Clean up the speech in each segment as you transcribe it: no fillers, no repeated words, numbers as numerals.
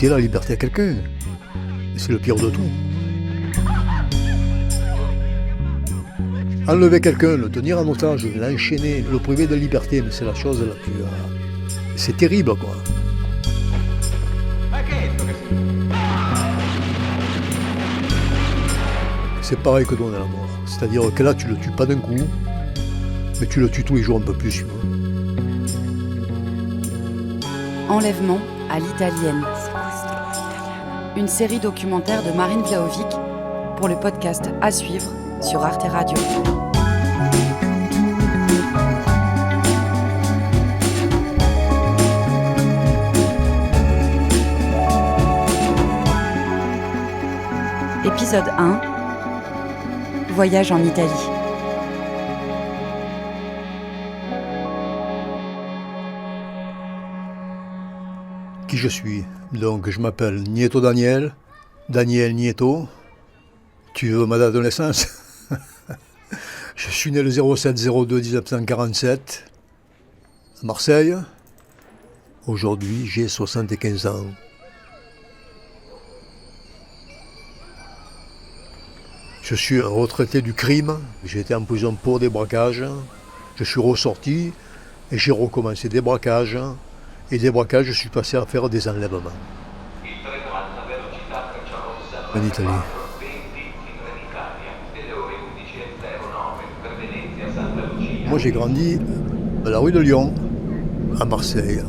ôter la liberté à quelqu'un. C'est le pire de tout. Enlever quelqu'un, le tenir en otage, l'enchaîner, le priver de liberté, mais c'est la chose la plus... c'est terrible, quoi. C'est pareil que donner la mort. C'est-à-dire que là, tu le tues pas d'un coup, mais tu le tues tous les jours un peu plus. Enlèvement à l'italienne. Une série documentaire de Marine Vlahovic pour le podcast à suivre sur Arte Radio. Épisode 1. Voyage en Italie. Qui je suis? Donc je m'appelle Nieto Daniel Nieto. Tu veux ma date de naissance? Je suis né le 07-02-1947 à Marseille. Aujourd'hui, j'ai 75 ans. Je suis un retraité du crime. J'ai été en prison pour des braquages. Je suis ressorti et j'ai recommencé des braquages. Et des braquages, je suis passé à faire des enlèvements. En Italie. Moi, j'ai grandi à la rue de Lyon, à Marseille.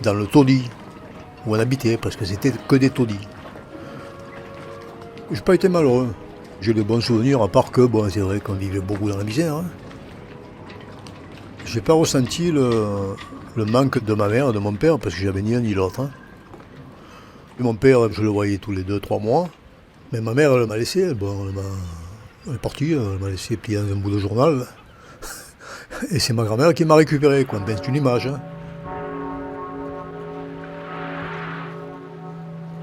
Dans le taudis, où on habitait, parce que c'était que des taudis. J'ai pas été malheureux. J'ai de bons souvenirs, à part que, bon, c'est vrai qu'on vivait beaucoup dans la misère. Hein. J'ai pas ressenti le manque de ma mère et de mon père, parce que j'avais ni un ni l'autre. Hein. Mon père, je le voyais tous les 2-3 mois, mais ma mère, elle m'a laissé, bon, elle est partie, elle m'a laissé plier dans un bout de journal. Et c'est ma grand-mère qui m'a récupéré, quoi. Ben, c'est une image. Hein.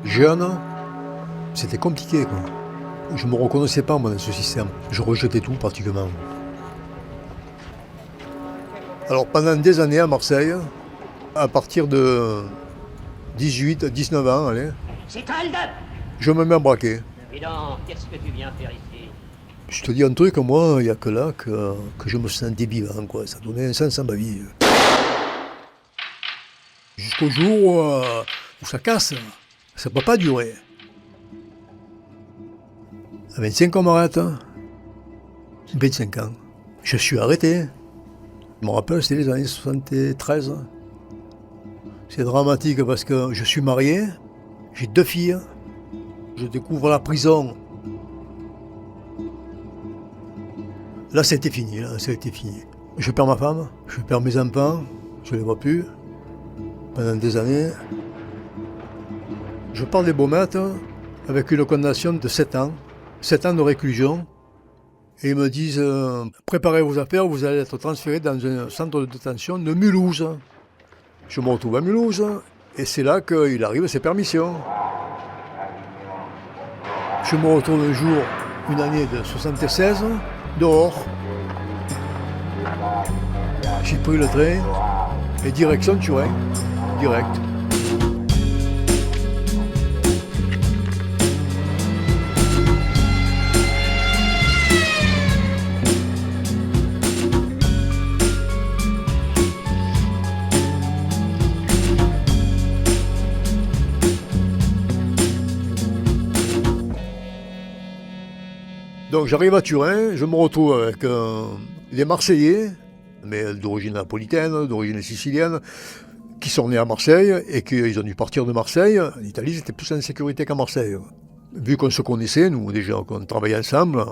Jeune, c'était compliqué, quoi. Je ne me reconnaissais pas, moi, dans ce système. Je rejetais tout, pratiquement. Alors, pendant des années à Marseille, à partir de 18-19 ans, allez, je me mets à braquer. Et donc, qu'est-ce que tu viens faire ici? Je te dis un truc, moi, il n'y a que là que je me sentais vivant, quoi. Ça donnait un sens à ma vie. Jusqu'au jour où ça casse. Ça ne peut pas durer. À 25 ans, on m'arrête. 25 ans. Je suis arrêté. Je me rappelle, c'était les années 73. C'est dramatique parce que je suis marié. J'ai 2 filles. Je découvre la prison. Là, c'était fini. Je perds ma femme. Je perds mes enfants. Je ne les vois plus. Pendant des années. Je pars des Baumettes avec une condamnation de 7 ans. 7 ans de réclusion. Et ils me disent, préparez vos affaires, vous allez être transféré dans un centre de détention de Mulhouse. Je me retrouve à Mulhouse. Et c'est là qu'il arrive ses permissions. Je me retrouve un jour, une année de 76, dehors. J'ai pris le train et direction Turin. Direct. Donc j'arrive à Turin, je me retrouve avec des Marseillais, mais d'origine napolitaine, d'origine sicilienne, qui sont nés à Marseille et qu'ils ont dû partir de Marseille. En Italie, c'était plus en sécurité qu'à Marseille. Vu qu'on se connaissait, nous déjà, qu'on travaillait ensemble,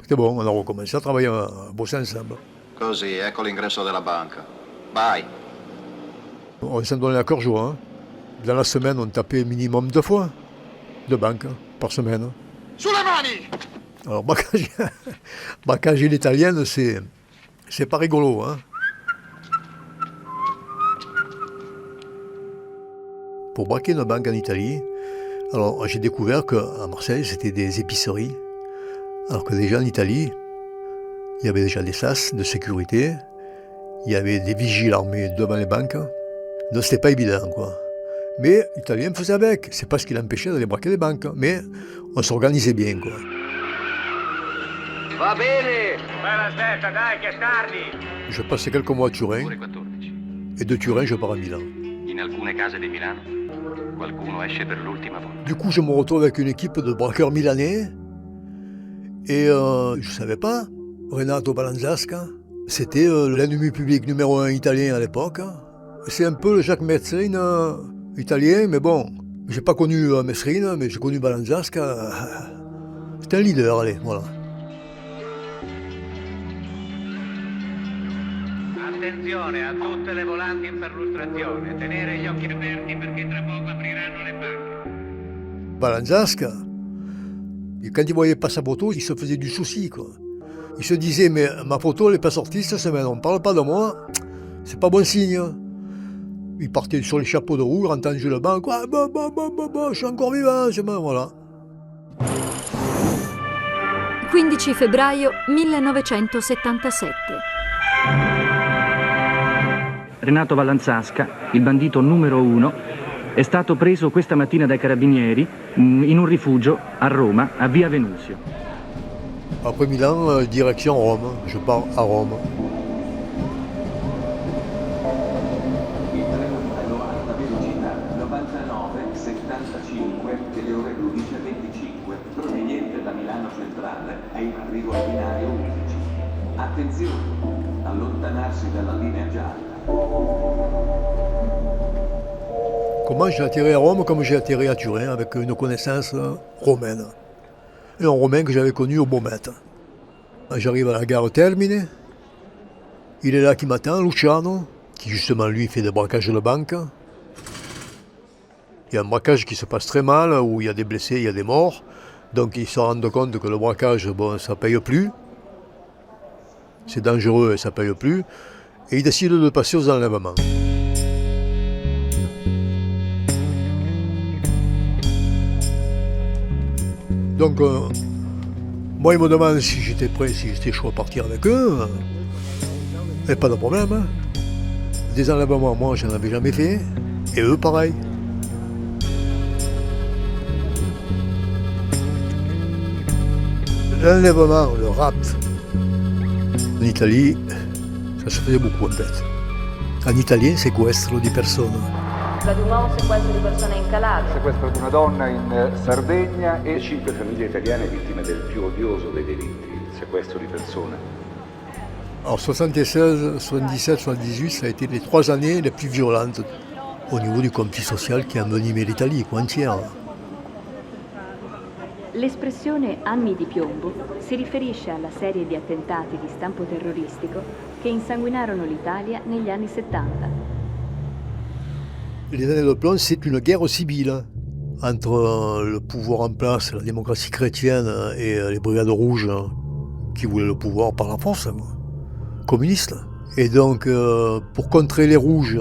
c'était bon, on a recommencé à travailler, à bosser ensemble. Così, ecco l'ingresso della banca. Vai. On s'en donnait à cœur joie. Hein. Dans la semaine, on tapait minimum 2 fois de banque par semaine. Sulle mani! Alors, braquage l'italienne, c'est pas rigolo. Hein. Pour braquer une banque en Italie, alors j'ai découvert qu'à Marseille, c'était des épiceries. Alors que déjà en Italie, Il y avait déjà des sas de sécurité. Il y avait des vigiles armés devant les banques. Donc c'était pas évident, quoi. Mais l'Italien faisait avec. C'est pas ce qui l'empêchait d'aller braquer les banques. Mais on s'organisait bien, quoi. Va bene! Je passais quelques mois à Turin. Ore 14. Et de Turin, je pars à Milan. In alcune case di Milano qualcuno esce per l'ultima volta. Du coup, je me retrouve avec une équipe de braqueurs milanais. Et je savais pas, Renato Balanzasca, c'était l'ennemi public numéro 1 italien à l'époque. C'est un peu le Jacques Metzrine italien, mais bon, j'ai pas connu Metzrine, mais j'ai connu Balanzasca. C'était un leader, allez, voilà. Attenzione a tutte le volanti in perlustrazione, tenere gli occhi aperti perché tra poco apriranno le banche. Balanzasca, et quand il voyait pas sa photo, il se faisait du souci, quoi. Il se disait, mais ma photo, elle n'est pas sortie cette semaine, on ne parle pas de moi, c'est pas bon signe. Il partait sur les chapeaux de roue, il rentrait en jeu le banc, quoi, je suis encore vivant, c'est bon, voilà. 15 febbraio 1977. Renato Balanzasca, il bandito numero 1, è stato preso questa mattina dai carabinieri in un rifugio a Roma, a Via Venusio. Après Milan, direction Rome, je pars à Rome. Il treno ad alta velocità 99-75 delle ore 12:25 proveniente da Milano Centrale è in arrivo al binario 11. Attenzione, allontanarsi dalla linea gialla. Comment j'ai atterri à Rome? Comme j'ai atterri à Turin, avec une connaissance romaine. Et un Romain que j'avais connu au Baumette. J'arrive à la gare Termine. Il est là qui m'attend, Luciano, qui justement lui fait des braquages de banque. Il y a un braquage qui se passe très mal, où il y a des blessés, il y a des morts. Donc ils se rendent compte que le braquage, bon, ça paye plus. C'est dangereux et ça paye plus. Et ils décident de passer aux enlèvements. Donc, moi, ils me demandent si j'étais prêt, si j'étais chaud à partir avec eux. Et pas de problème. Hein. Des enlèvements, moi, je n'en avais jamais fait. Et eux, pareil. L'enlèvement, le rapt, en Italie, ça se faisait beaucoup en fait. En italien, sequestro di persone. Di un nuovo sequestro di persone in Calabria. Sequestro di una donna in Sardegna e 5 famiglie italiane vittime del più odioso dei delitti, il sequestro di persone. Alors 76, 77, 78, ça a été les 3 années les plus violentes au niveau du conflit social qui a envenimé l'Italie entière. L'espressione anni di piombo si riferisce alla serie di attentati di stampo terroristico che insanguinarono l'Italia negli anni 70. Les années de plomb, c'est une guerre civile entre le pouvoir en place, la démocratie chrétienne et les brigades rouges qui voulaient le pouvoir par la force, communiste. Et donc, pour contrer les rouges,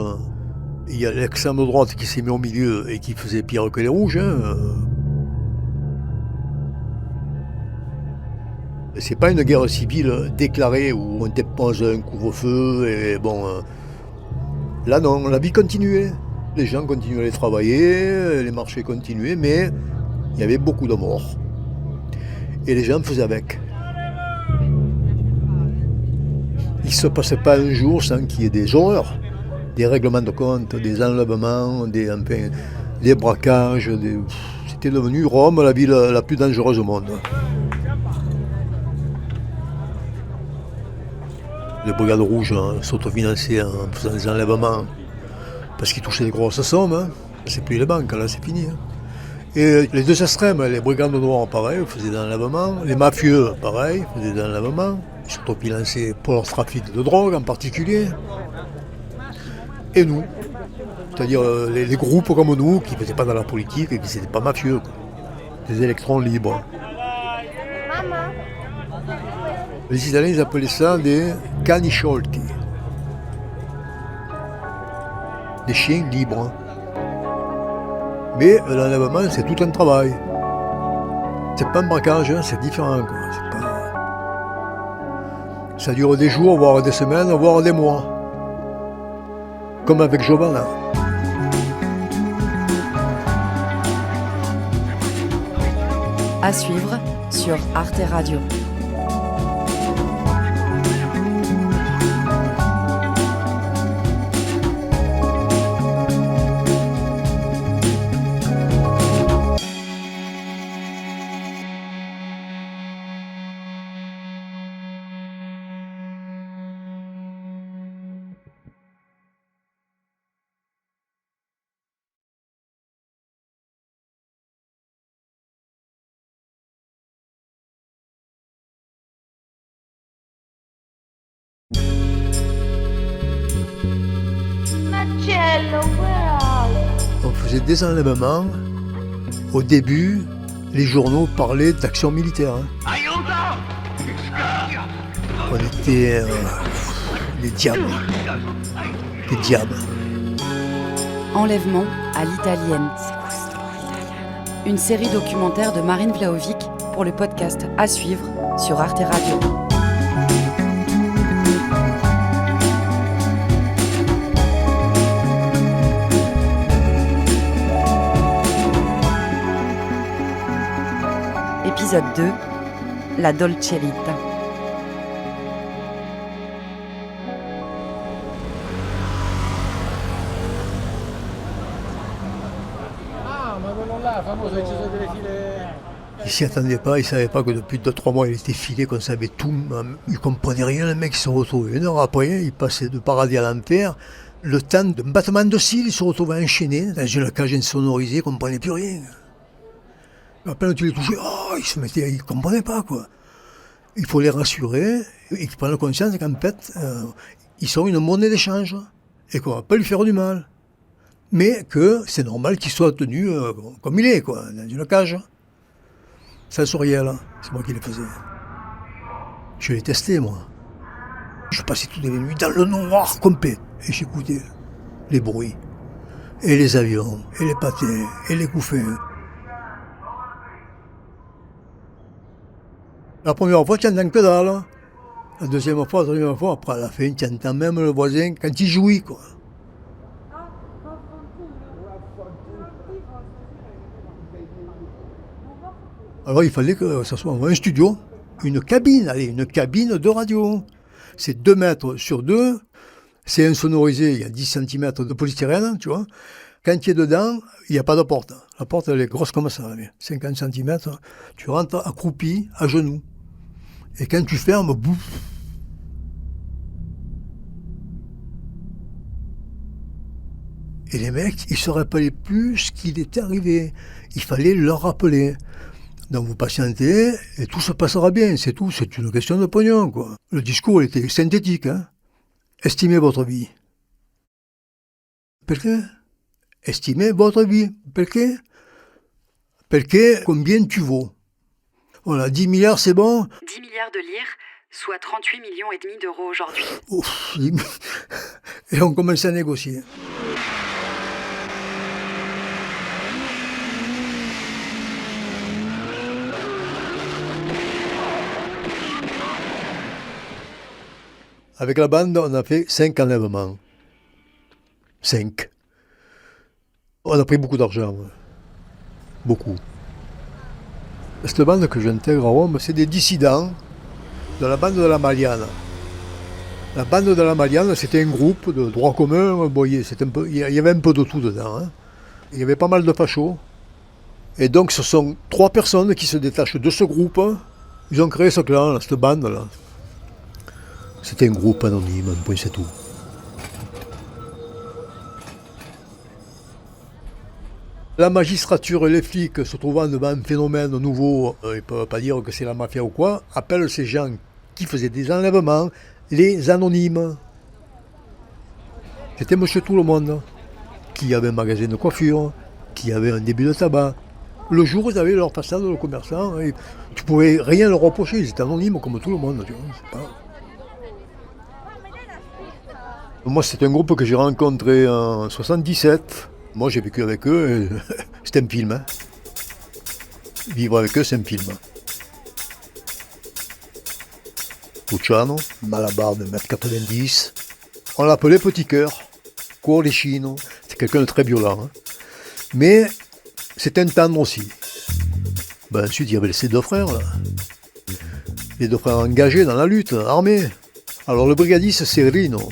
il y a l'extrême droite qui s'est mis au milieu et qui faisait pire que les rouges. C'est pas une guerre civile déclarée où on dépose un couvre-feu et bon. Là non, la vie continuait. Les gens continuaient à aller travailler, les marchés continuaient, mais il y avait beaucoup de morts. Et les gens faisaient avec. Il ne se passait pas un jour sans qu'il y ait des horreurs, des règlements de compte, des enlèvements, des braquages. C'était devenu Rome la ville la plus dangereuse au monde. Les brigades rouges s'autofinançaient en faisant des enlèvements parce qu'ils touchaient des grosses sommes. Hein. C'est plus les banques, là c'est fini. Hein. Et les deux extrêmes, les brigades noires, pareil, faisaient des enlèvements. Les mafieux, pareil, faisaient des enlèvements. Ils s'autofinançaient pour leur trafic de drogue en particulier. Et nous, c'est-à-dire les groupes comme nous qui ne faisaient pas dans la politique et qui n'étaient pas mafieux. Quoi. Des électrons libres. Les Italiens, ils appelaient ça des cani sciolti. Des chiens libres. Mais l'enlèvement, c'est tout un travail. C'est pas un braquage, hein, c'est différent. Quoi. Ça dure des jours, voire des semaines, voire des mois. Comme avec Giovanna. À suivre sur Arte Radio. On faisait des enlèvements. Au début, les journaux parlaient d'action militaire. On était les diables. Les diables. Enlèvement à l'italienne. Une série documentaire de Marine Vlahovic pour le podcast À suivre sur Arte Radio. Épisode 2, La Dolce Vita. Il s'y attendait pas, il savait pas que depuis 2-3 mois il était filé, qu'on savait tout. Il comprenait rien, le mec se retrouvait. Une heure après, il passait de paradis à l'enfer. Le temps d'un battement de cils, il se retrouvait enchaîné dans une cage insonorisée, il comprenait plus rien. À peine tu les touchais, il ne comprenait pas, quoi. Il faut les rassurer et qu'ils prennent conscience qu'en fait, ils sont une monnaie d'échange et qu'on ne va pas lui faire du mal. Mais que c'est normal qu'il soit tenu comme il est, quoi, dans une cage. Sensoriel, c'est moi qui les faisais. Je les testais, moi. Je passais toutes les nuits dans le noir complet et j'écoutais les bruits, et les avions, et les pâtés, et les couffins. La première fois, tu n'entends que dalle. La deuxième fois, la troisième fois, après à la fin, tu entends même le voisin quand il jouit, quoi. Alors il fallait que ça soit un studio, une cabine de radio. C'est 2 mètres sur 2, c'est insonorisé, il y a 10 cm de polystyrène, tu vois. Quand tu es dedans, il n'y a pas de porte. La porte, elle est grosse comme ça, 50 cm. Tu rentres accroupi, à genoux. Et quand tu fermes, bouf. Et les mecs, ils ne se rappelaient plus ce qu'il était arrivé. Il fallait leur rappeler. Donc vous patientez et tout se passera bien, c'est tout. C'est une question de pognon, quoi. Le discours était synthétique, hein. Estimez votre vie. Perché? Estimez votre vie. Perché? Perché combien tu vaux? Voilà, 10 milliards, c'est bon? 10 milliards de lire, soit 38,5 millions d'euros aujourd'hui. Ouf. Et on commence à négocier. Avec la bande, on a fait 5 enlèvements. 5. On a pris beaucoup d'argent. Beaucoup. Cette bande que j'intègre à Rome, c'est des dissidents de la bande de la Magliana. La bande de la Magliana, c'était un groupe de droit commun. Bon, il y avait un peu de tout dedans. Hein. Il y avait pas mal de fachos. Et donc, ce sont 3 personnes qui se détachent de ce groupe. Ils ont créé ce clan, cette bande-là. C'était un groupe anonyme, un point, c'est tout. La magistrature et les flics, se trouvant devant un phénomène nouveau, ils ne peuvent pas dire que c'est la mafia ou quoi, appellent ces gens qui faisaient des enlèvements les anonymes. C'était monsieur tout le monde, qui avait un magasin de coiffure, qui avait un débit de tabac. Le jour, ils avaient leur façade de commerçant, et tu ne pouvais rien leur reprocher, ils étaient anonymes comme tout le monde. Tu vois, c'est pas... Moi, c'est un groupe que j'ai rencontré en 1977. Moi, j'ai vécu avec eux. Et c'était un film. Hein. Vivre avec eux, c'est un film. Luciano, Malabar de 1m90. On l'appelait Petit Cœur, Cuoricino. C'est quelqu'un de très violent. Hein. Mais c'était un tendre aussi. Ben, ensuite, il y avait ses deux frères, là. Les deux frères engagés dans la lutte, armés. Alors le brigadiste, c'est Rino.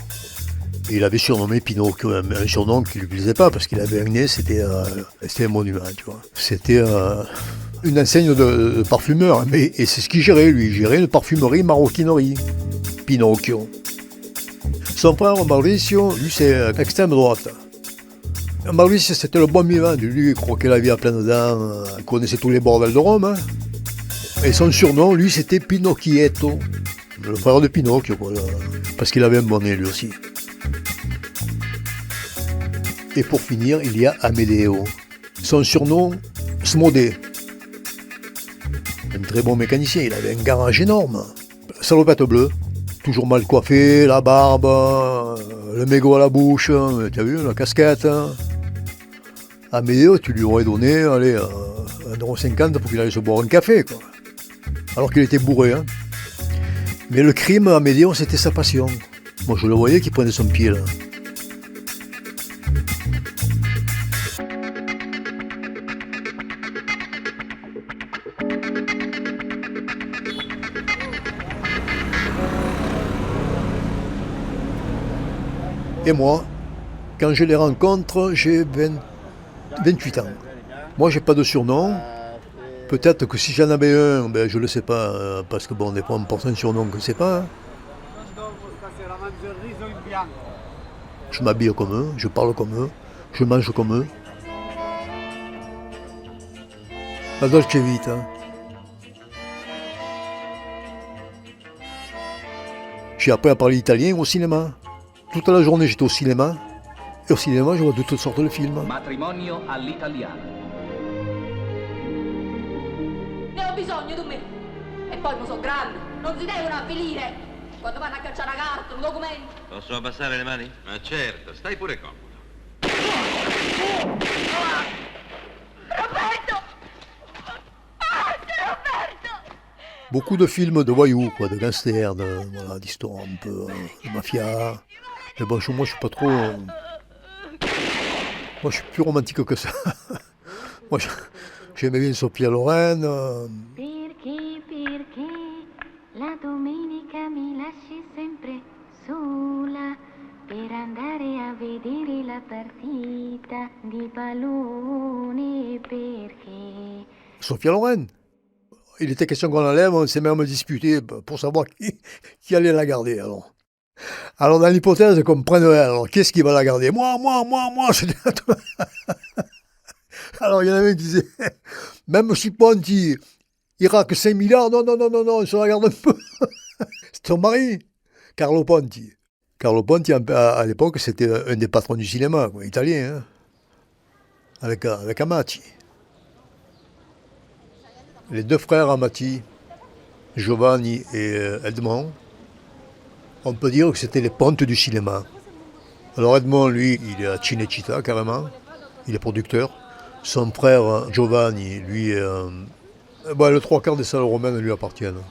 Et il avait surnommé Pinocchio, un surnom qui ne lui plaisait pas, parce qu'il avait un nez, c'était un monument, tu vois. C'était une enseigne de parfumeur, et c'est ce qu'il gérait, lui. Il gérait une parfumerie, maroquinerie. Pinocchio. Son frère, Mauricio, lui, c'est extrême droite. Mauricio, c'était le bon vivant. Lui, il croquait la vie à pleines dents, connaissait tous les bordels de Rome. Hein. Et son surnom, lui, c'était Pinocchietto. Le frère de Pinocchio, quoi, parce qu'il avait un bon nez, lui aussi. Et pour finir, il y a Amedeo. Son surnom, Smodé. Un très bon mécanicien, il avait un garage énorme. Salopette bleue, toujours mal coiffé, la barbe, le mégot à la bouche, tu as vu, la casquette. Amedeo, tu lui aurais donné, allez, 1,50€ pour qu'il aille se boire un café, quoi. Alors qu'il était bourré. Hein. Mais le crime, Amedeo, c'était sa passion. Moi, je le voyais qu'il prenait son pied, là. Et moi, quand je les rencontre, j'ai 28 ans. Moi, j'ai pas de surnom. Peut-être que si j'en avais un, ben, je le sais pas, parce que bon, des fois, on me porte un surnom que je sais pas. Je m'habille comme eux, je parle comme eux, je mange comme eux. La dolce vita. J'ai appris à parler italien au cinéma. Toute la journée, j'étais au cinéma. E au cinéma, je vois de toutes sortes de films. Matrimonio all'italiana. Ne ho bisogno di me. E poi non sono grande, non si devono avvilire. Quando vanno a cacciare una carta, un documento. Posso abbassare le mani? Ma certo, stai pure comodo. Roberto! Roberto! Beaucoup de films de voyous, quoi, de gangsters, voilà, d'histoires un peu de mafia. Mais bon, moi, je suis pas trop... Moi, je suis plus romantique que ça. Moi, j'aimais bien Sophia Loren. Perché la domenica mi lasci sempre sola per andare a vedere la partita di pallone perché... Sophia Loren. Il était question qu'on l'enlève, on s'est même disputé pour savoir qui allait la garder, alors. Alors, dans l'hypothèse qu'on prenne elle, alors, qui est-ce qui va la garder? Moi. Alors, il y en avait qui disaient, même si Ponti ira que 5 milliards, non, on se la garde un peu. C'est son mari, Carlo Ponti. Carlo Ponti, à l'époque, c'était un des patrons du cinéma, quoi, italien, hein, avec Amati. Les deux frères Amati, Giovanni et Edmond, on peut dire que c'était les pontes du cinéma. Alors Edmond, lui, il est à Cinecittà carrément, il est producteur. Son frère Giovanni, lui, le 3/4 des salles romaines lui appartiennent.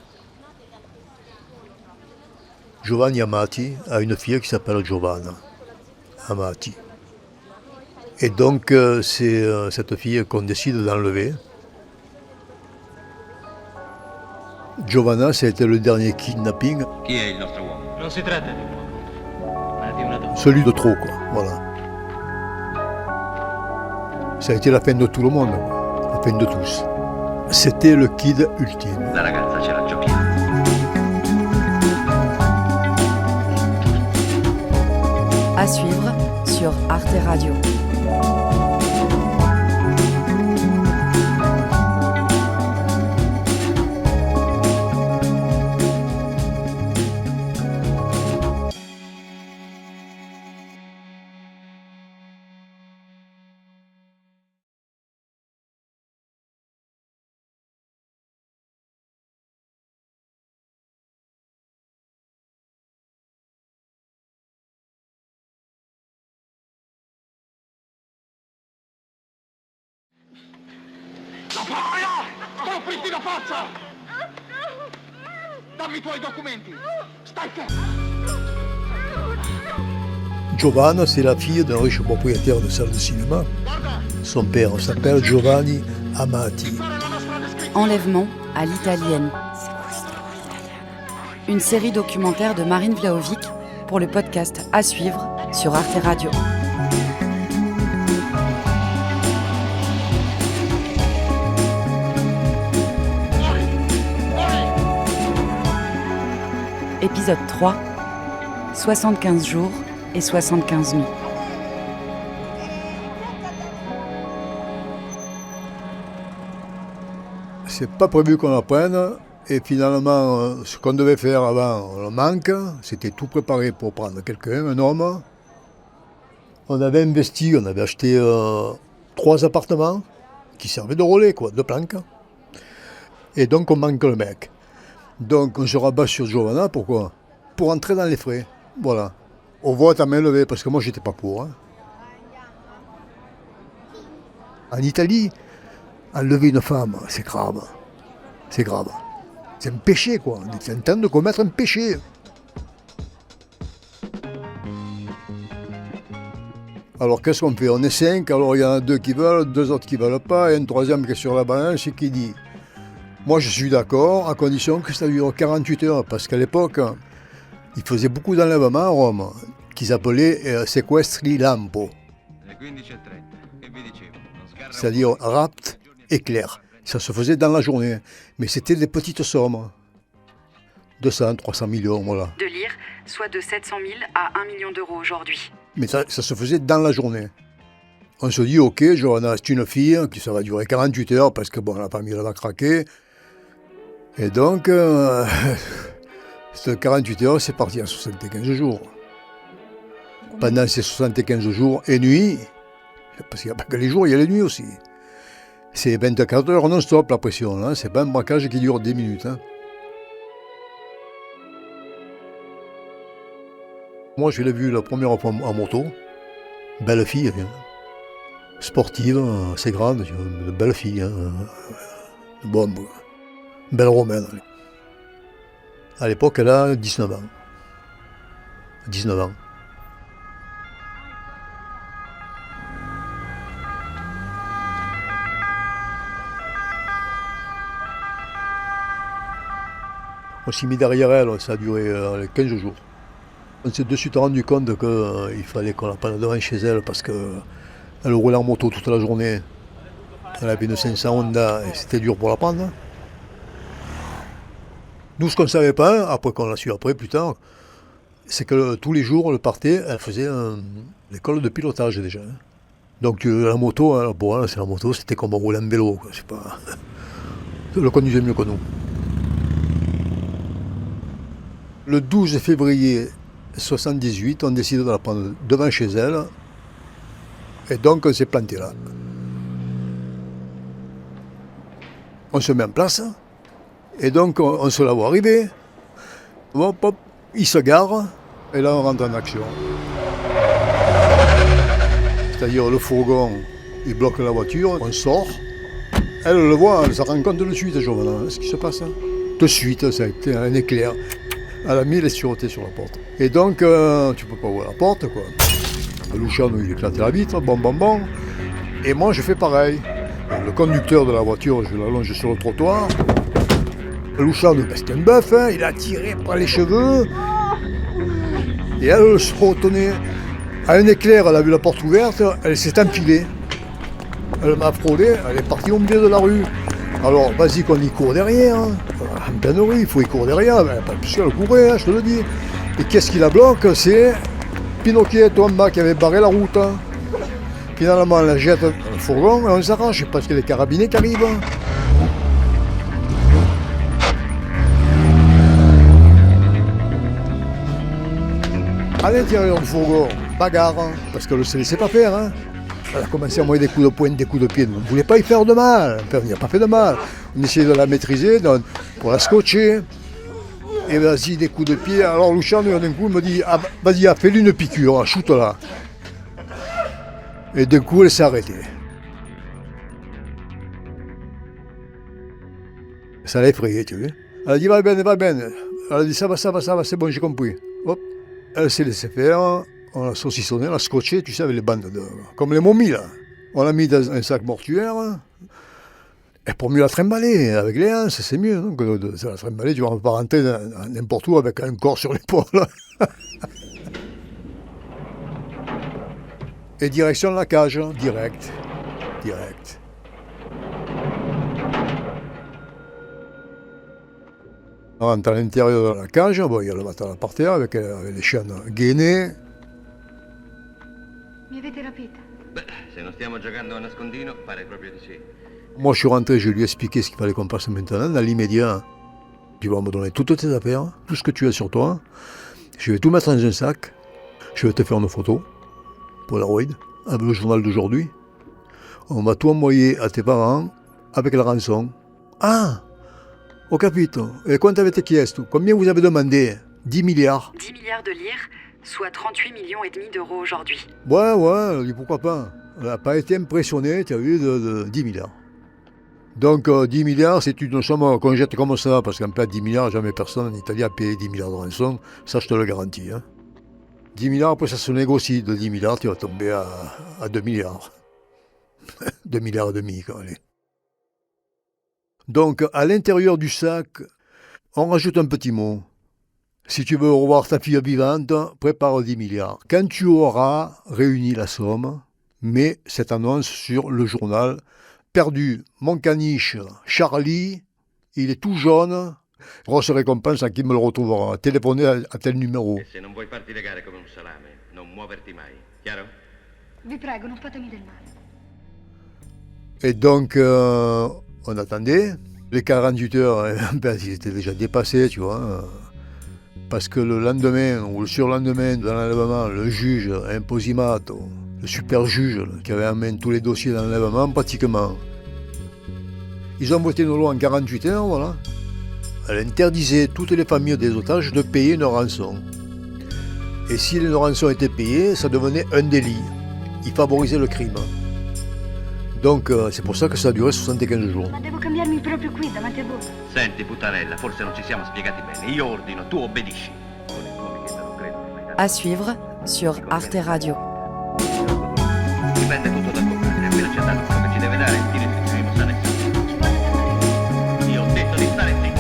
Giovanni Amati a une fille qui s'appelle Giovanna Amati. Et donc c'est cette fille qu'on décide d'enlever. Giovanna, c'était le dernier kidnapping. Chi è il nostro uomo? Non si tratta di un uomo, ma di una donna. Celui de trop, quoi, voilà. Ça a été la fin de tout le monde, la fin de tous. C'était le kid ultime. La ragazza ce la giochiamo. À suivre sur Arte Radio. La paia! Copriti la faccia! Dammi i tuoi documenti! Stai che... Giovanna, c'est la fille d'un riche propriétaire de salle de cinéma. Son père s'appelle Giovanni Amati. Enlèvement à l'italienne. Une série documentaire de Marine Vlahovic pour le podcast À suivre sur Arte Radio. Épisode 3, 75 jours et 75 nuits. C'est pas prévu qu'on apprenne, et finalement, ce qu'on devait faire avant, on le manque. C'était tout préparé pour prendre quelqu'un, un homme. On avait investi, on avait acheté 3 appartements qui servaient de relais, quoi, de planques. Et donc on manque le mec. Donc on se rabat sur Giovanna, pourquoi? Pour entrer dans les frais, voilà. On voit ta main levée, parce que moi j'étais pas pour. Hein. En Italie, enlever une femme, c'est grave. C'est grave. C'est un péché, quoi. On est en train de commettre un péché. Alors qu'est-ce qu'on fait? On est 5, alors il y en a 2 qui veulent, 2 autres qui veulent pas, et un troisième qui est sur la balance et qui dit moi je suis d'accord, à condition que ça dure 48 heures, parce qu'à l'époque, ils faisaient beaucoup d'enlèvements à Rome, qu'ils appelaient sequestri lampo. C'est-à-dire rapt éclair. Ça se faisait dans la journée, mais c'était des petites sommes. 200, 300 millions, voilà. De lire, soit de 700 000 à 1 million d'euros aujourd'hui. Mais ça se faisait dans la journée. On se dit, ok, Johanna, c'est une fille, qui ça va durer 48 heures, parce que bon, la famille, elle va craquer. Et donc, cette 48 heures, c'est parti à 75 jours. Pendant ces 75 jours et nuits, parce qu'il n'y a pas que les jours, il y a les nuits aussi. C'est 24 heures non-stop la pression, hein. C'est pas un braquage qui dure 10 minutes. Hein. Moi, je l'ai vue la première fois en moto. Belle fille, hein. Sportive, assez grande, une belle fille. Hein. Bonne, belle romaine. À l'époque, elle a 19 ans. 19 ans. On s'est mis derrière elle, ça a duré 15 jours. On s'est de suite rendu compte qu'il fallait qu'on la prenne devant chez elle parce qu'elle roulait en moto toute la journée. Elle avait une 500 Honda et c'était dur pour la prendre. Nous, ce qu'on ne savait pas, après qu'on l'a su après, plus tard, c'est que tous les jours, elle partait, elle faisait l'école de pilotage déjà. Donc la moto, pour elle, c'est la moto, c'était comme rouler en vélo. Quoi. C'est pas... Elle le conduisait mieux que nous. Le 12 février 1978, on décide de la prendre devant chez elle. Et donc, on s'est planté là. On se met en place. Et donc, on se la voit arriver. Hop, hop, il se gare. Et là, on rentre en action. C'est-à-dire, le fourgon, il bloque la voiture. On sort. Elle le voit, elle se rend compte de suite, Giovanna, ce qui se passe. De suite, ça a été un éclair. Elle a mis les sûretés sur la porte. Et donc, tu peux pas ouvrir la porte, quoi. Luciano, il éclate la vitre, bon. Et moi, je fais pareil. Le conducteur de la voiture, je l'allonge sur le trottoir. Luciano, c'était un bœuf, hein, il a tiré par les cheveux. Et elle se retenait. À un éclair, elle a vu la porte ouverte, elle s'est enfilée. Elle m'a frôlé, elle est partie au milieu de la rue. Alors, vas-y qu'on y court derrière. Hein. En pleine rue, il faut y courir derrière. Mais pas plus qu'elle courait, hein, je te le dis. Et qu'est-ce qui la bloque? C'est Pinocchio en bas qui avait barré la route. Hein. Finalement, on la jette dans le fourgon et on s'arrache parce qu'il y a les carabiniers qui arrivent. À l'intérieur du fourgon, bagarre, hein, parce qu'elle ne se laissait pas faire. Hein. Elle a commencé à envoyer des coups de poing, des coups de pied. On ne voulait pas y faire de mal. Enfin, il n'y a pas fait de mal. On essayait de la maîtriser pour la scotcher. Et vas-y, des coups de pied. Alors Luciano, d'un coup, me dit ah, vas-y, fais-lui une piqûre, shoot-la. Et d'un coup, elle s'est arrêtée. Ça l'a effrayée, tu vois. Elle a dit va bien, Elle a dit ça va, c'est bon, j'ai compris. Hop, elle s'est laissée faire, on l'a saucissonné, on l'a scotché, tu sais, avec les bandes, comme les momies là. On l'a mis dans un sac mortuaire, et pour mieux la trimballer, avec les hanches, c'est mieux. Donc, la trimballer, tu ne vas pas rentrer n'importe où avec un corps sur l'épaule. Et direction la cage, direct. On rentre à l'intérieur de la cage, bon, il y a le matelas par terre avec les chaînes gainées. Mi avete rapita? Beh, se non stiamo giocando a nascondino, pare proprio di sì. Moi, je suis rentré, je lui ai expliqué ce qu'il fallait qu'on fasse maintenant, dans l'immédiat. Tu vas me donner toutes tes affaires, tout ce que tu as sur toi. Je vais tout mettre dans un sac. Je vais te faire une photo, Polaroid, avec le journal d'aujourd'hui. On va tout envoyer à tes parents avec la rançon. Ah! Ho capito. Et quanto avete chiesto? Combien vous avez demandé? 10 milliards. 10 milliards de lire, soit 38,5 millions d'euros aujourd'hui. Ouais, pourquoi pas. On n'a pas été impressionné, tu as vu, de 10 milliards. Donc 10 milliards, c'est une somme qu'on jette comme ça, parce qu'en fait 10 milliards, jamais personne en Italie a payé 10 milliards de rançon, ça je te le garantis. 10 milliards, après ça se négocie, de 10 milliards, tu vas tomber à 2 milliards. 2 milliards et demi, quand même. Donc, à l'intérieur du sac, on rajoute un petit mot. Si tu veux revoir ta fille vivante, prépare 10 milliards. Quand tu auras réuni la somme, mets cette annonce sur le journal. Perdu, mon caniche, Charlie, il est tout jaune. Grosse récompense à qui me le retrouvera. Téléphonez à tel numéro. E se non vuoi farti legare come un salame, non muoverti mai. Chiaro? Vi prego, non fatemi del male. Et donc, on attendait. Les 48 heures, ils étaient déjà dépassés, tu vois. Parce que le lendemain ou le surlendemain de l'enlèvement, le juge Imposimato, le super juge qui avait en main tous les dossiers d'enlèvement, pratiquement, ils ont voté une loi en 48 heures, voilà. Elle interdisait toutes les familles des otages de payer une rançon. Et si une rançon était payée, ça devenait un délit. Il favorisait le crime. Donc c'est pour ça que ça a duré 75 jours. Ma devo cambiarmi proprio qui, davanti a voi. Senti, puttanella, forse non ci siamo spiegati bene. Io ordino, tu obbedisci. Con il comiche non credo che mai dato. À suivre sur Arte Radio. Dipende tutto da come. E appena c'è dato quello che ci deve dare, ti restituiremo sane e salve. Io ho detto di stare zitto.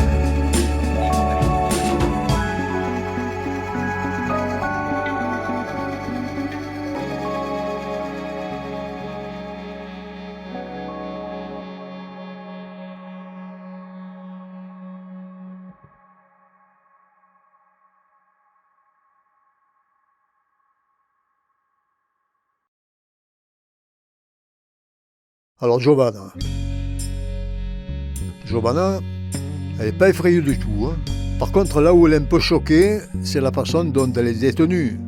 Alors Giovanna, elle n'est pas effrayée du tout. Par contre, là où elle est un peu choquée, c'est la façon dont elle est détenue.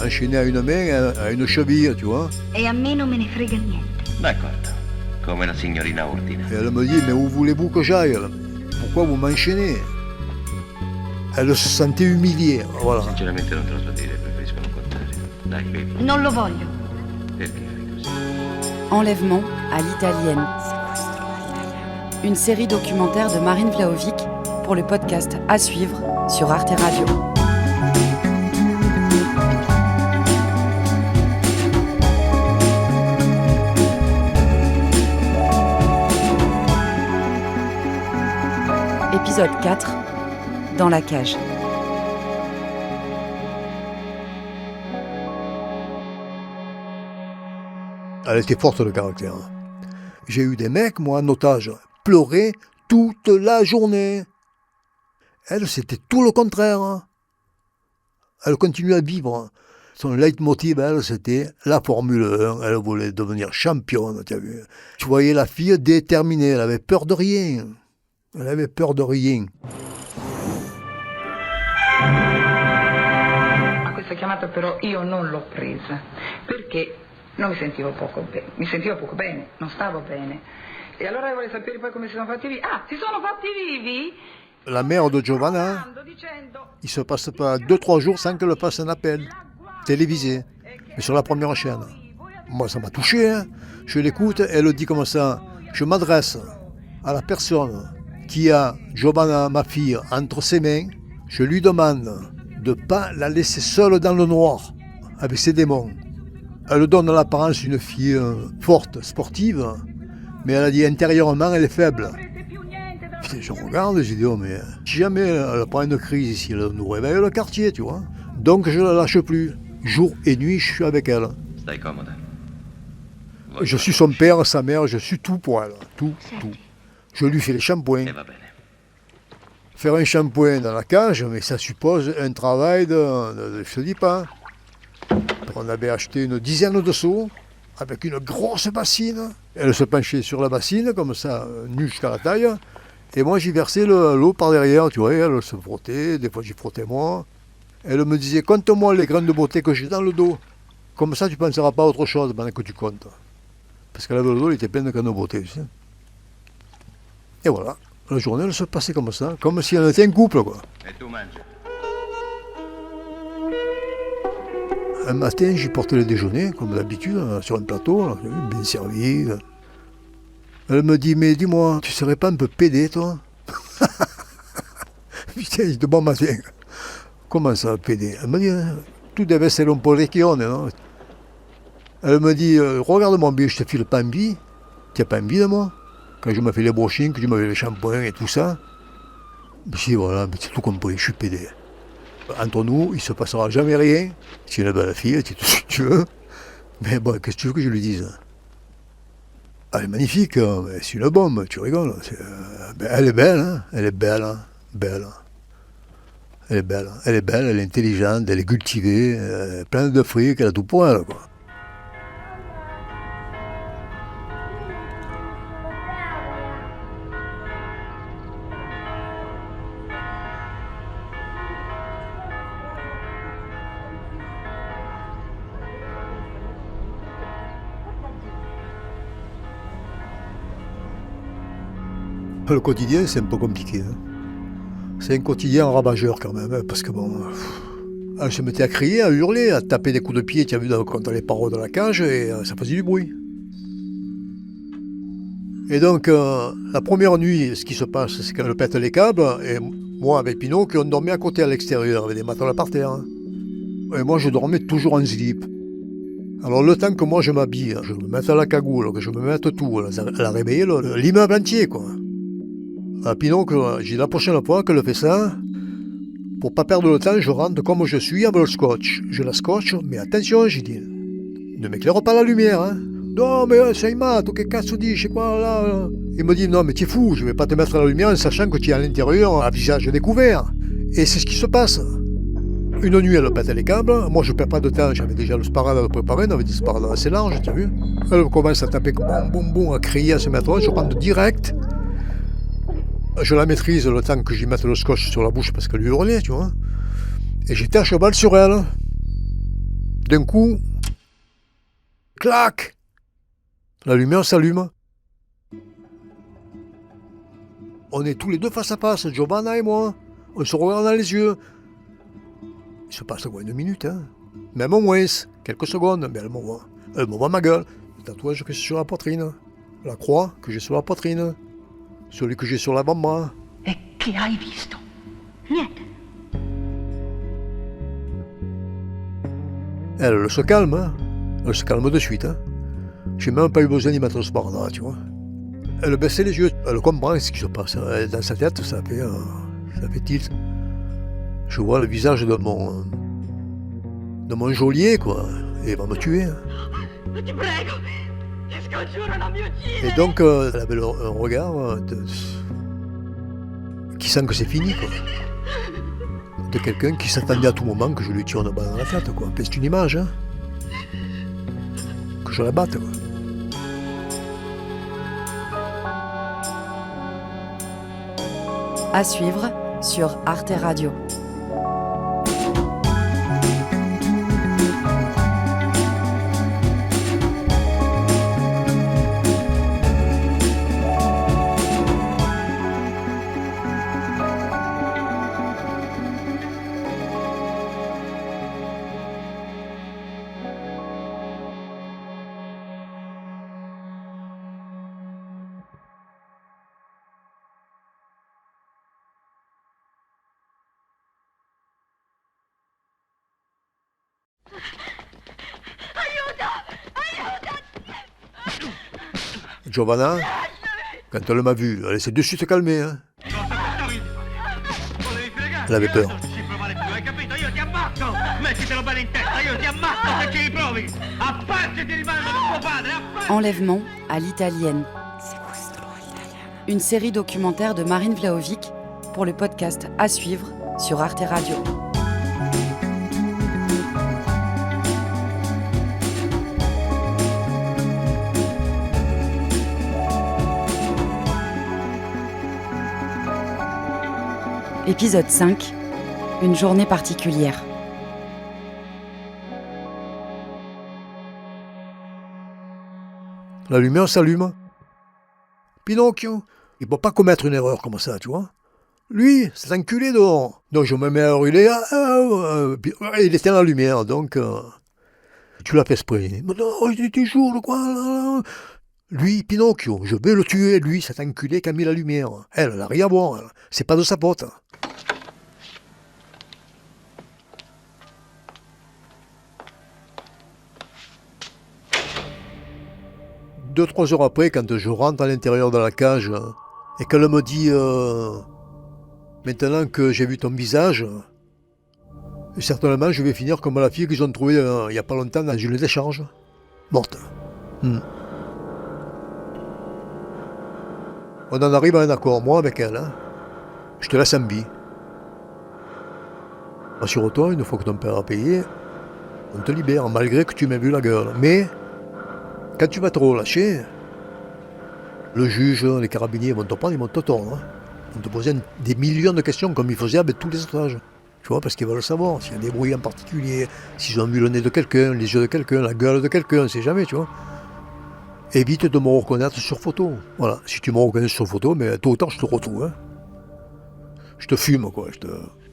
Enchaînée à une main, à une cheville, tu vois. E a me non me ne frega niente. D'accordo, come la signorina ordina. Et elle me dit, mais où voulez-vous que j'aille? Pourquoi vous m'enchaînez? Elle se sentait humiliée, voilà. Sinceramente non te lo so dire, preferisco non contare. Dai, bevi. Non lo voglio. Perché fai così? Enlèvement à l'italienne. Une série documentaire de Marine Vlahovic pour le podcast À suivre sur Arte Radio. Épisode 4, dans la cage. Elle était forte de caractère. J'ai eu des mecs, moi, en otage, pleurer toute la journée. Elle, c'était tout le contraire. Elle continuait à vivre. Son leitmotiv, elle, c'était la Formule 1. Elle voulait devenir championne, tu as vu. Tu voyais la fille déterminée, elle avait peur de rien. Elle avait peur de rien. A questa chiamata però io non l'ho presa, perché non mi sentivo poco bene, non stavo bene. E allora io volevo sapere poi come si sono fatti vivi. Ah, si sono fatti vivi? La mère de Giovanna, il se passe pas 2-3 jours sans qu'elle fasse un appel télévisé, mais sur la première chaîne. Moi, ça m'a touché, hein. Je l'écoute, elle dit comme ça, je m'adresse à la personne qui a Giovanna, ma fille, entre ses mains, je lui demande de ne pas la laisser seule dans le noir, avec ses démons. Elle donne l'apparence d'une fille forte, sportive, mais elle a dit intérieurement, elle est faible. Putain, je regarde, j'ai dit, oh, mais si jamais elle prend une crise ici, elle nous réveille le quartier, tu vois. Donc je ne la lâche plus. Jour et nuit, je suis avec elle. Stai comoda. Je suis son père, sa mère, je suis tout pour elle. Tout. Je lui fais les shampoings. Faire un shampoing dans la cage, mais ça suppose un travail je te dis pas. On avait acheté une dizaine de seaux avec une grosse bassine. Elle se penchait sur la bassine, comme ça, nue jusqu'à la taille. Et moi, j'y versais l'eau par derrière, tu vois. Elle se frottait, des fois j'y frottais moi. Elle me disait, compte-moi les graines de beauté que j'ai dans le dos. Comme ça, tu ne penseras pas à autre chose pendant que tu comptes. Parce qu'elle avait le dos, il était plein de graines de beauté, tu sais. Et voilà, la journée, elle se passait comme ça, comme si elle était un couple, quoi. E tu mangi? Un matin, j'y portais le déjeuner, comme d'habitude, sur un plateau, là, bien servi. Elle me dit, mais dis-moi, tu serais pas un peu pédé, toi? Putain, de bon matin. Comment ça, pédé? Elle me dit, tu devais essere un po' recchione, non? Elle me dit, regarde-moi bien, je te file pas envie. Tu n'as pas envie de moi? Quand je me fais les brushings, que je me fais les shampoings et tout ça. Je dis, voilà, mais c'est tout compris, je suis pédé. Entre nous, il ne se passera jamais rien. C'est une belle fille, tu tout ce que tu veux. Mais bon, qu'est-ce que tu veux que je lui dise? Elle est magnifique, hein, mais c'est une bombe, tu rigoles. Elle est belle, hein, elle est belle, hein, belle. Elle est belle, elle est intelligente, elle est cultivée, elle est pleine de fric, elle a tout pour elle, quoi. Le quotidien, c'est un peu compliqué. Hein. C'est un quotidien ravageur quand même, hein, parce que bon, je me mettais à crier, à hurler, à taper des coups de pied, tu as vu, contre les parois de la cage, et ça faisait du bruit. Et donc, la première nuit, ce qui se passe, c'est qu'elle pète les câbles, et moi, avec Pinot, on dormait à côté à l'extérieur, avec des matelas par terre. Hein. Et moi, je dormais toujours en slip. Alors, le temps que moi, je m'habille, je me mette à la cagoule, que je me mette tout, elle a réveillé l'immeuble entier, quoi. Pinot, j'ai dit la prochaine fois qu'elle fait ça, pour pas perdre le temps, je rentre comme je suis avec le scotch. Je la scotche, mais attention, j'ai dit, ne m'éclaire pas la lumière, hein. Non, mais sei matto, che cazzo dici quoi là? Il me dit, non, mais t'es fou, je vais pas te mettre la lumière en sachant que tu es à l'intérieur, à visage découvert. Et c'est ce qui se passe. Une nuit, elle pète les câbles, moi je perds pas de temps, j'avais déjà le sparadrap préparé, on avait des sparadraps assez larges, tu as vu? Elle commence à taper boum, boum, boum, à crier, à se mettre, je rentre direct. Je la maîtrise le temps que j'y mette le scotch sur la bouche parce qu'elle lui hurlait, tu vois. Et j'étais à cheval sur elle. D'un coup, clac! La lumière s'allume. On est tous les deux face à face, Giovanna et moi. On se regarde dans les yeux. Il se passe quoi, 1 minute, hein? Même au moins, quelques secondes, mais elle me voit ma gueule. Le tatouage que j'ai sur la poitrine. La croix que j'ai sur la poitrine. Celui que j'ai sur l'avant-bras. E che hai visto? Niente. Elle se calme, hein. Elle se calme de suite. Hein. J'ai même pas eu besoin d'y mettre le sparadrap, tu vois. Elle baissait les yeux, elle comprend ce qui se passe. Dans sa tête, ça fait tilt. Je vois le visage de mon geôlier, quoi. Et il va me tuer. Hein. Ti prego, ti scongiuro, non mi uccidere. Et donc, elle avait un regard qui sent que c'est fini, quoi. De quelqu'un qui s'attendait à tout moment que je lui tire une balle dans la tête, quoi. C'est une image, hein. Que je la batte, quoi. À suivre sur Arte Radio. Giovanna, quand elle m'a vu, elle s'est de suite calmée. Hein. Elle avait peur. Hai capito? Io ti ammazzo! Mettitelo bene in testa, io ti ammazzo se ci riprovi! A farci ti rimando con tuo padre, a farci! Enlèvement à l'italienne. Une série documentaire de Marine Vlahovic pour le podcast À suivre sur Arte Radio. Épisode 5. Une journée particulière. La lumière s'allume. Pinocchio, il ne peut pas commettre une erreur comme ça, tu vois. Lui, c'est enculé dehors. Donc je me mets à hurler. Il éteint la lumière, donc tu l'as fait exprès. Mais non, il était jour, quoi. Lui, Pinocchio, je vais le tuer, lui, cet enculé qui a mis la lumière. Elle n'a rien à voir, elle. C'est pas de sa faute. Deux, 3 heures après, quand je rentre à l'intérieur de la cage et qu'elle me dit maintenant que j'ai vu ton visage, certainement je vais finir comme la fille qu'ils ont trouvée il n'y a pas longtemps dans une décharge, morte. On en arrive à un accord, moi avec elle. Hein. Je te laisse en vie. Assure-toi, une fois que ton père a payé, on te libère, malgré que tu m'aies vu la gueule. Mais quand tu vas te relâcher, le juge, les carabiniers vont te prendre, ils vont te tordre. Hein. Ils vont te poser des millions de questions comme ils faisaient avec tous les otages. Tu vois, parce qu'ils veulent savoir s'il y a des bruits en particulier, s'ils ont vu le nez de quelqu'un, les yeux de quelqu'un, la gueule de quelqu'un, on ne sait jamais, tu vois. Évite de me reconnaître sur photo. Voilà, si tu me reconnais sur photo, mais tôt ou tard, je te retrouve. Hein. Je te fume, quoi.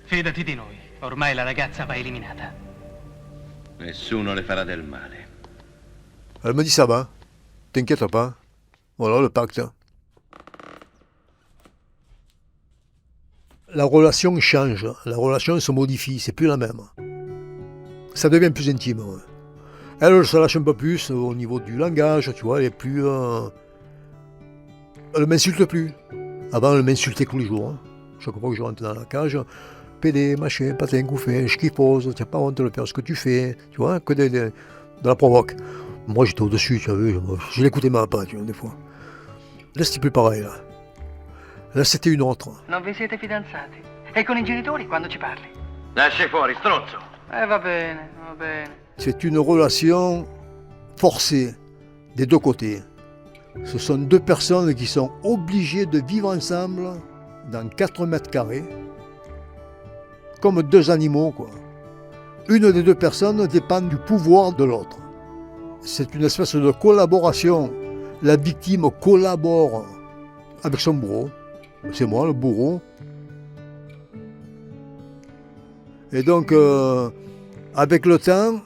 Fidati di noi, ormai la ragazza va eliminata. Nessuno le farà del male. Elle me dit ça va, t'inquiète pas. Voilà le pacte. La relation change, la relation se modifie, c'est plus la même. Ça devient plus intime. Ouais. Elle se lâche un peu plus au niveau du langage, tu vois, elle est plus... Elle m'insulte plus. Avant, elle m'insultait tous les jours. Hein. Chaque fois que je rentre dans la cage, pédé, machin, patin, gouffin, schifose, tu n'as pas honte de faire ce que tu fais, tu vois, que de la provoque. Moi, j'étais au-dessus, tu as vu, je l'écoutais même pas, tu vois, des fois. Là, c'était plus pareil, là. Là, c'était une autre. Non vi siete fidanzati? E con i genitori quando ci parli? Lasci fuori, stronzo! Va bene, va bene. C'est une relation forcée des deux côtés. Ce sont deux personnes qui sont obligées de vivre ensemble dans 4 mètres carrés, comme deux animaux, quoi. Une des deux personnes dépend du pouvoir de l'autre. C'est une espèce de collaboration. La victime collabore avec son bourreau. C'est moi, le bourreau. Et donc, avec le temps,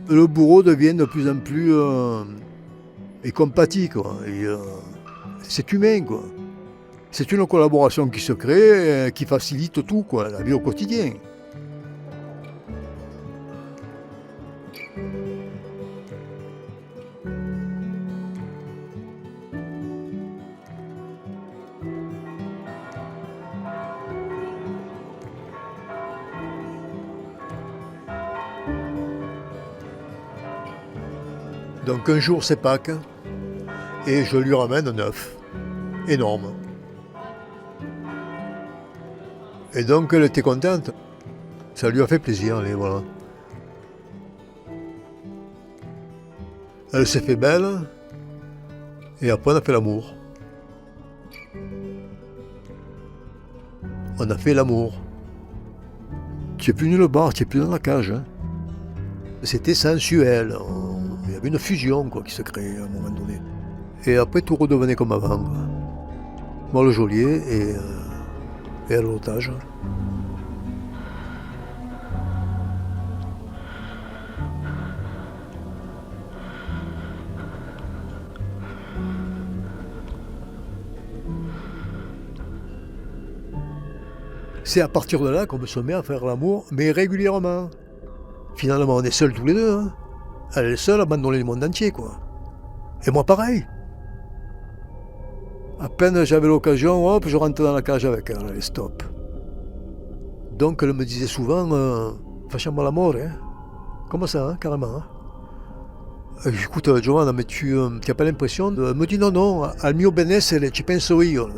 le bourreau devient de plus en plus compatie, quoi. C'est humain, quoi. C'est une collaboration qui se crée, qui facilite tout, quoi, la vie au quotidien. Donc un jour c'est Pâques, et je lui ramène un œuf, énorme. Et donc elle était contente, ça lui a fait plaisir, allez, voilà. Elle s'est fait belle, et après on a fait l'amour. On a fait l'amour. Tu n'es plus nulle part, tu n'es plus dans la cage. Hein. C'était sensuel. Il y avait une fusion, quoi, qui se créait à un moment donné. Et après, tout redevenait comme avant. Quoi. Moi, le geôlier et elle l'otage. C'est à partir de là qu'on se met à faire l'amour, mais régulièrement. Finalement, on est seuls tous les deux. Hein. Elle est seule à abandonner le monde entier, quoi. Et moi, pareil. À peine j'avais l'occasion, hop, je rentrais dans la cage avec elle, allez, stop. Donc elle me disait souvent, facciamo l'amore, hein. Comme ça, hein, carrément. Hein. Écoute, Giovanna, mais tu n'as pas l'impression de... Elle me dit non, al mio benessere ci penso io.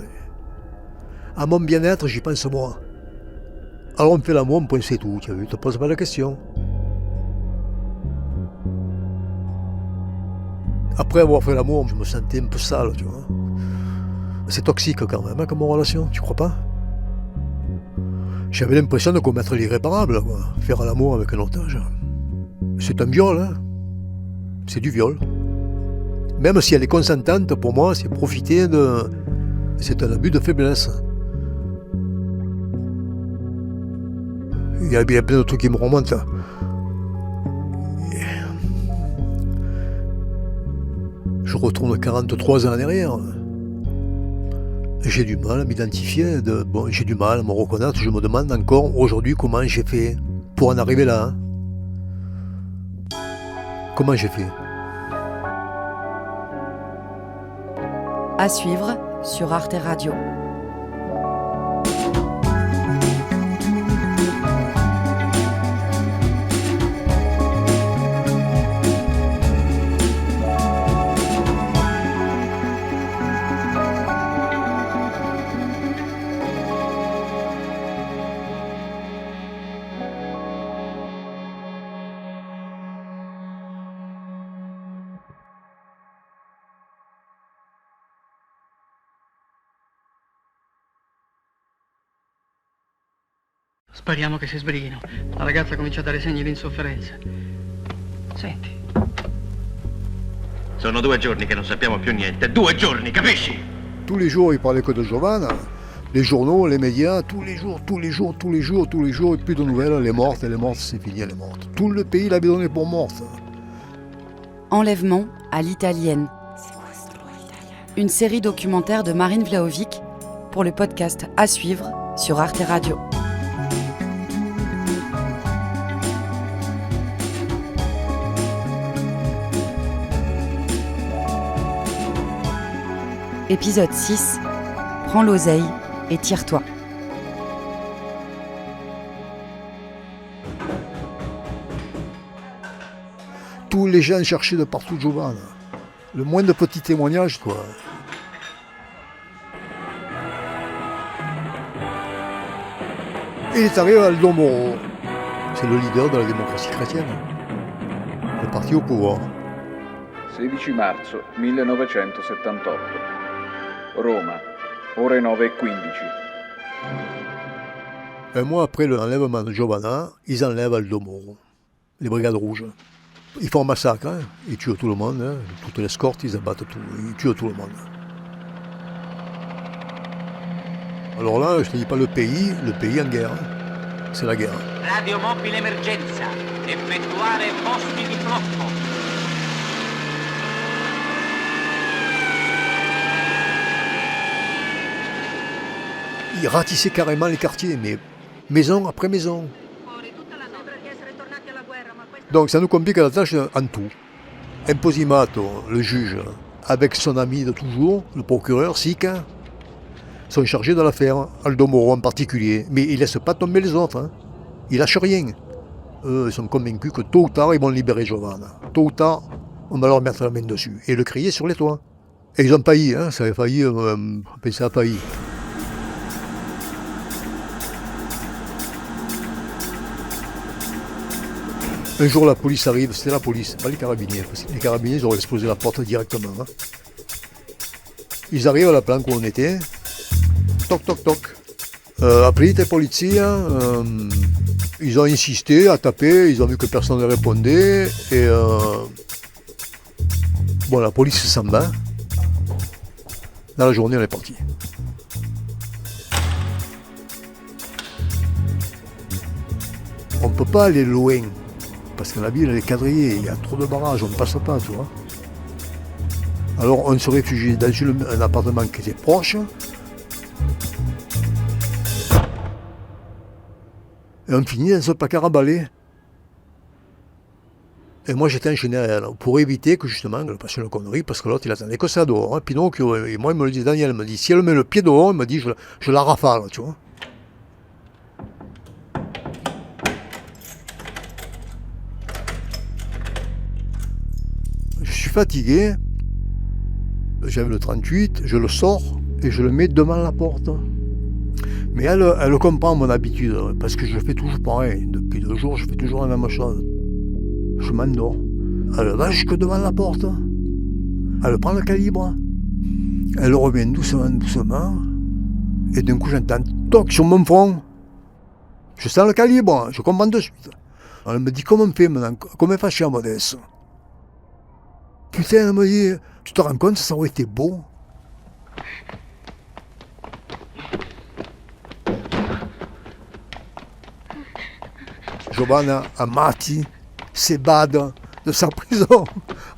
À mon bien-être, j'y pense moi. Alors on fait l'amour, point c'est tout, tu as vu, te poses pas la question. Après avoir fait l'amour, je me sentais un peu sale, tu vois. C'est toxique quand même, hein, comme relation, tu crois pas? J'avais l'impression de commettre l'irréparable, quoi. Faire l'amour avec un otage. C'est un viol, hein. C'est du viol. Même si elle est consentante, pour moi, c'est profiter de... C'est un abus de faiblesse. Il y a plein de trucs qui me remontent. Je retourne 43 ans en arrière. J'ai du mal à m'identifier, j'ai du mal à me reconnaître. Je me demande encore aujourd'hui comment j'ai fait pour en arriver là. Hein. Comment j'ai fait? À suivre sur Arte Radio. Speriamo che si sbrighino. La ragazza comincia a dare segni di insofferenza. Senti. Sono 2 giorni che non sappiamo più niente. 2 giorni, capisci? Tous les jours, il parlait que de Giovanna. Les journaux, les médias, tous les jours, et plus de nouvelles. Elle est morte, c'est fini, elle est morte. Tout le pays l'avait donnée pour morte. Enlèvement à l'italienne. Une série documentaire de Marine Vlahovic pour le podcast À suivre sur Arte Radio. Épisode 6. Prends l'oseille et tire-toi. Tous les gens cherchaient de partout Giovanna. Le moins de petits témoignages, quoi. Il est arrivé à Aldo Moro. C'est le leader de la démocratie chrétienne. Le parti au pouvoir. 16 marzo 1978. Roma, ore 9:15. Un mois après l'enlèvement de Giovanna, ils enlèvent Aldo Moro, les brigades rouges. Ils font un massacre, hein. Ils tuent tout le monde, hein. Toute l'escorte, ils abattent tout, ils tuent tout le monde. Alors là, je ne te dis pas le pays en guerre, hein. C'est la guerre. Radio mobile emergenza, effettuare posti di blocco. Ils ratissaient carrément les quartiers, mais maison après maison. Donc ça nous complique la tâche en tout. Imposimato, le juge, avec son ami de toujours, le procureur, Sica, sont chargés de l'affaire, Aldo Moro en particulier. Mais ils ne laissent pas tomber les autres. Hein. Ils ne lâchent rien. Eux, ils sont convaincus que tôt ou tard, ils vont libérer Giovanna. Tôt ou tard, on va leur mettre la main dessus et le crier sur les toits. Et ils ont failli, hein, ça avait failli, ça a failli. Un jour, la police arrive, c'était la police, pas les carabiniers, parce que les carabiniers, ils auraient explosé la porte directement. Hein. Ils arrivent à la planque où on était, toc, toc, toc. Aprite polizia, ils ont insisté à taper, ils ont vu que personne ne répondait, et bon, la police s'en va. Dans la journée, on est parti. On ne peut pas aller loin. Parce que la ville, elle est quadrillée, il y a trop de barrages, on ne passe pas, tu vois. Alors on se réfugie dans un appartement qui était proche. Et on finit dans ce placard à balai. Et moi j'étais enchaîné à elle, pour éviter que justement elle passe une connerie, parce que l'autre il attendait que ça dehors. Hein. Pinocchio, et moi il me le dit, Daniel me dit, si elle met le pied dehors, il me dit, je la rafale, tu vois. Je suis fatigué, j'avais le 38, je le sors et je le mets devant la porte. Mais elle comprend mon habitude, parce que je fais toujours pareil. Depuis 2 jours, je fais toujours la même chose. Je m'endors. Elle va jusque devant la porte. Elle prend le calibre. Elle revient doucement, doucement. Et d'un coup, j'entends toc sur mon front. Je sens le calibre, je comprends de suite. Elle me dit, comment on fait maintenant? Comment on fait chez Modeste? Putain, elle me dit, tu te rends compte, ça aurait été beau. Giovanna Amati s'évade de sa prison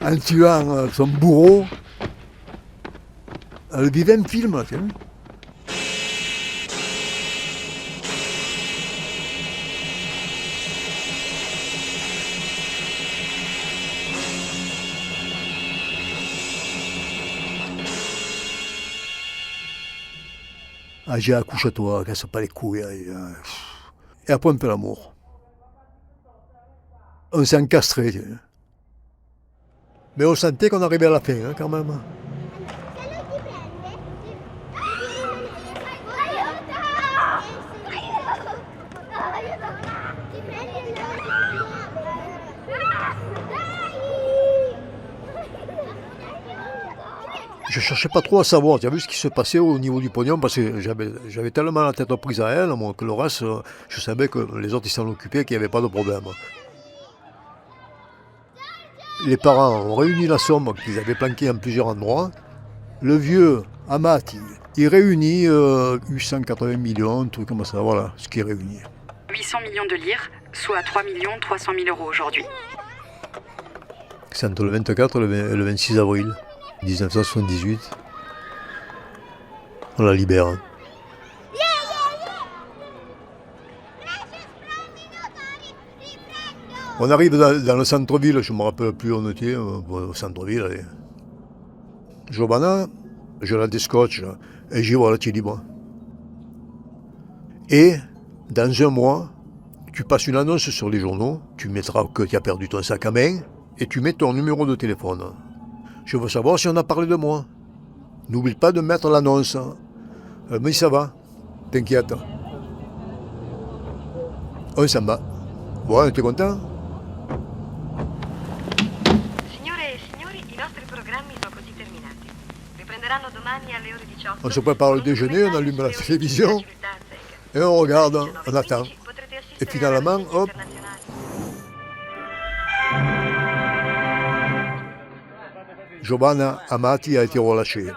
en tuant son bourreau. Elle vivait un film, tu vois. Ah, j'ai accouche-toi, casse pas les couilles. Et après, on fait l'amour. On s'est encastré. Mais on sentait qu'on arrivait à la fin, hein, quand même. Je cherchais pas trop à savoir, tu as vu ce qui se passait au niveau du pognon, parce que j'avais tellement la tête prise à elle, moi, que le reste, je savais que les autres ils s'en occupaient, qu'il n'y avait pas de problème. Les parents ont réuni la somme qu'ils avaient planquée en plusieurs endroits. Le vieux Amati, il réunit 880 millions, un truc comme ça, voilà ce qui est réuni. 800 millions de lire, soit 3 300 000 euros aujourd'hui. C'est entre le 24 et le 26 avril 1978. On la libère. On arrive dans le centre-ville, je ne me rappelle plus où on était, au centre-ville. Allez. Giovanna, je la descotche et j'y vois, là, tu es libre. Et dans un mois, tu passes une annonce sur les journaux, tu mettras que tu as perdu ton sac à main et tu mets ton numéro de téléphone. Je veux savoir si on a parlé de moi. N'oublie pas de mettre l'annonce. Elle me dit ça va, t'inquiète. On s'en va. Bon, t'es content? On se prépare le déjeuner, on allume la télévision et on regarde, on attend. Et finalement, hop. Giovanna Amati a été relâchée.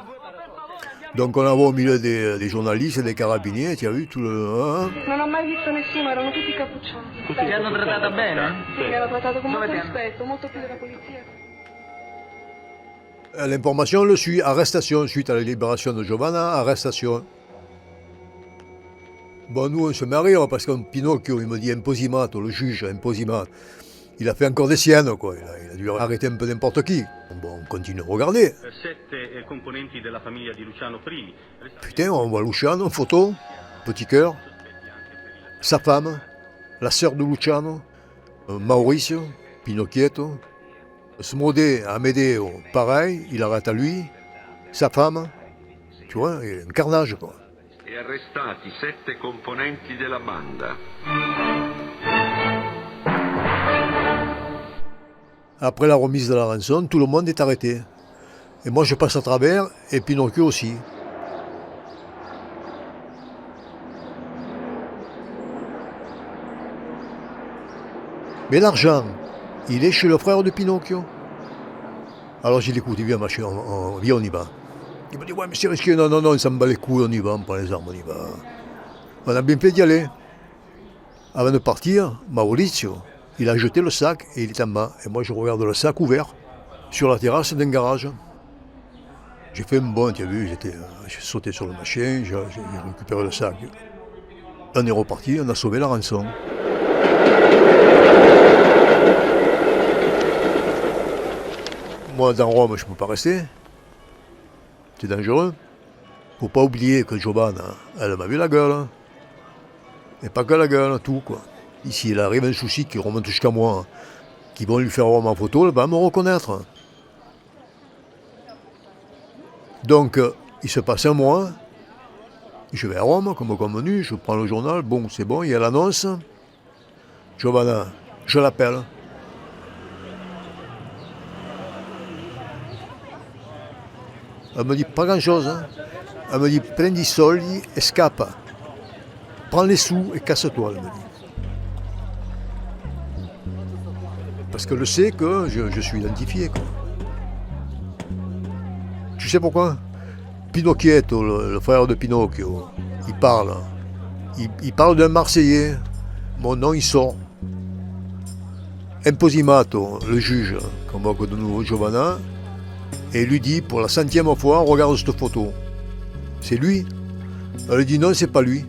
Donc on la voit au milieu des journalistes et des carabiniers, tu as vu tout le... Hein? Non ho mai visto nessuno, erano tutti cappucciati. Ti hanno trattata bene? Sì, mi hanno trattato con molto rispetto, molto più della polizia. L'information le suit, arrestation, suite à la libération de Giovanna, arrestation. Bon, nous, on se met à rire parce que Pinocchio, il me dit imposimato, le juge, imposimato. Il a fait encore des siennes, quoi. Il a dû arrêter un peu n'importe qui. Bon, on continue à regarder. Putain, on voit Luciano en photo, petit cœur. Sa femme, la sœur de Luciano, Mauricio, Pinocchietto. Smodé, Amedeo, pareil, il arrête à lui, sa femme, tu vois, il y a un carnage, quoi. E arrestati 7 componenti della banda. Après la remise de la rançon, tout le monde est arrêté. Et moi je passe à travers, et Pinocchio aussi. Mais l'argent, il est chez le frère de Pinocchio. Alors j'ai dit, écoute, viens ma chérie, viens, on y va. Il m'a dit, ouais mais c'est risqué, non, on s'en bat les couilles, on y va, on prend les armes, on y va. On a bien fait d'y aller. Avant de partir, Maurizio, il a jeté le sac et il est en bas. Et moi je regarde le sac ouvert sur la terrasse d'un garage. J'ai fait un bond, tu as vu, j'ai sauté sur le machin, j'ai récupéré le sac. On est reparti, on a sauvé la rançon. Moi, dans Rome, je ne peux pas rester. C'est dangereux. Faut pas oublier que Giovanna, elle m'a vu la gueule. Et pas que la gueule, tout, quoi. Ici, il arrive un souci qui remonte jusqu'à moi, qui vont lui faire voir ma photo, elle va me reconnaître. Donc, il se passe un mois, je vais à Rome, comme convenu, je prends le journal, bon, c'est bon, il y a l'annonce. Giovanna, je l'appelle. Elle me dit pas grand-chose. Hein. Elle me dit, prendi i soldi e scappa. Prends les sous et casse-toi, elle me dit. Parce qu'elle sait que je suis identifié, quoi. Tu sais pourquoi? Pinocchietto, le frère de Pinocchio, il parle. Il parle d'un Marseillais. Mon nom, il sort. Imposimato, le juge, convoque de nouveau Giovanna, et lui dit pour la 100e fois, regarde cette photo. C'est lui? Elle dit non, c'est pas lui.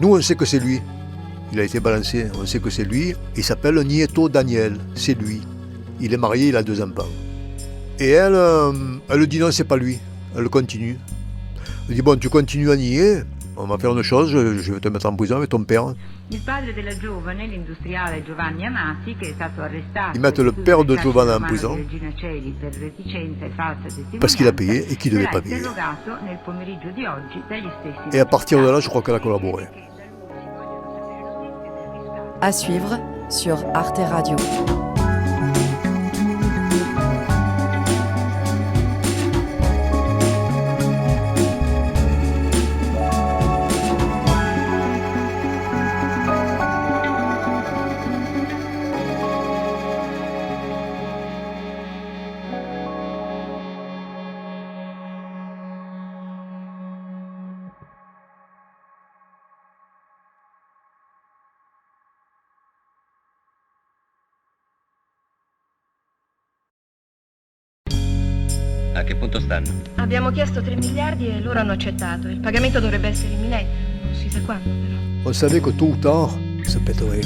Nous, on sait que c'est lui. Il a été balancé, on sait que c'est lui. Il s'appelle Nieto Daniel, c'est lui. Il est marié, il a 2 enfants. Et elle dit non, c'est pas lui. Elle continue. Elle dit bon, tu continues à nier, on va faire une chose, je vais te mettre en prison avec ton père. Il padre della giovane, l'industriale Giovanni Amati, che è stato arrestato. Ils mettent le père de Giovanna en prison parce qu'il a payé et qu'il ne devait pas payer. Et à partir de là, je crois qu'elle a collaboré. À suivre sur Arte Radio. A che punto stanno? Abbiamo chiesto 3 miliardi e loro hanno accettato. Il pagamento dovrebbe essere imminente. Non si sa quando, però. On savait que tôt ou tard, ça pèterait.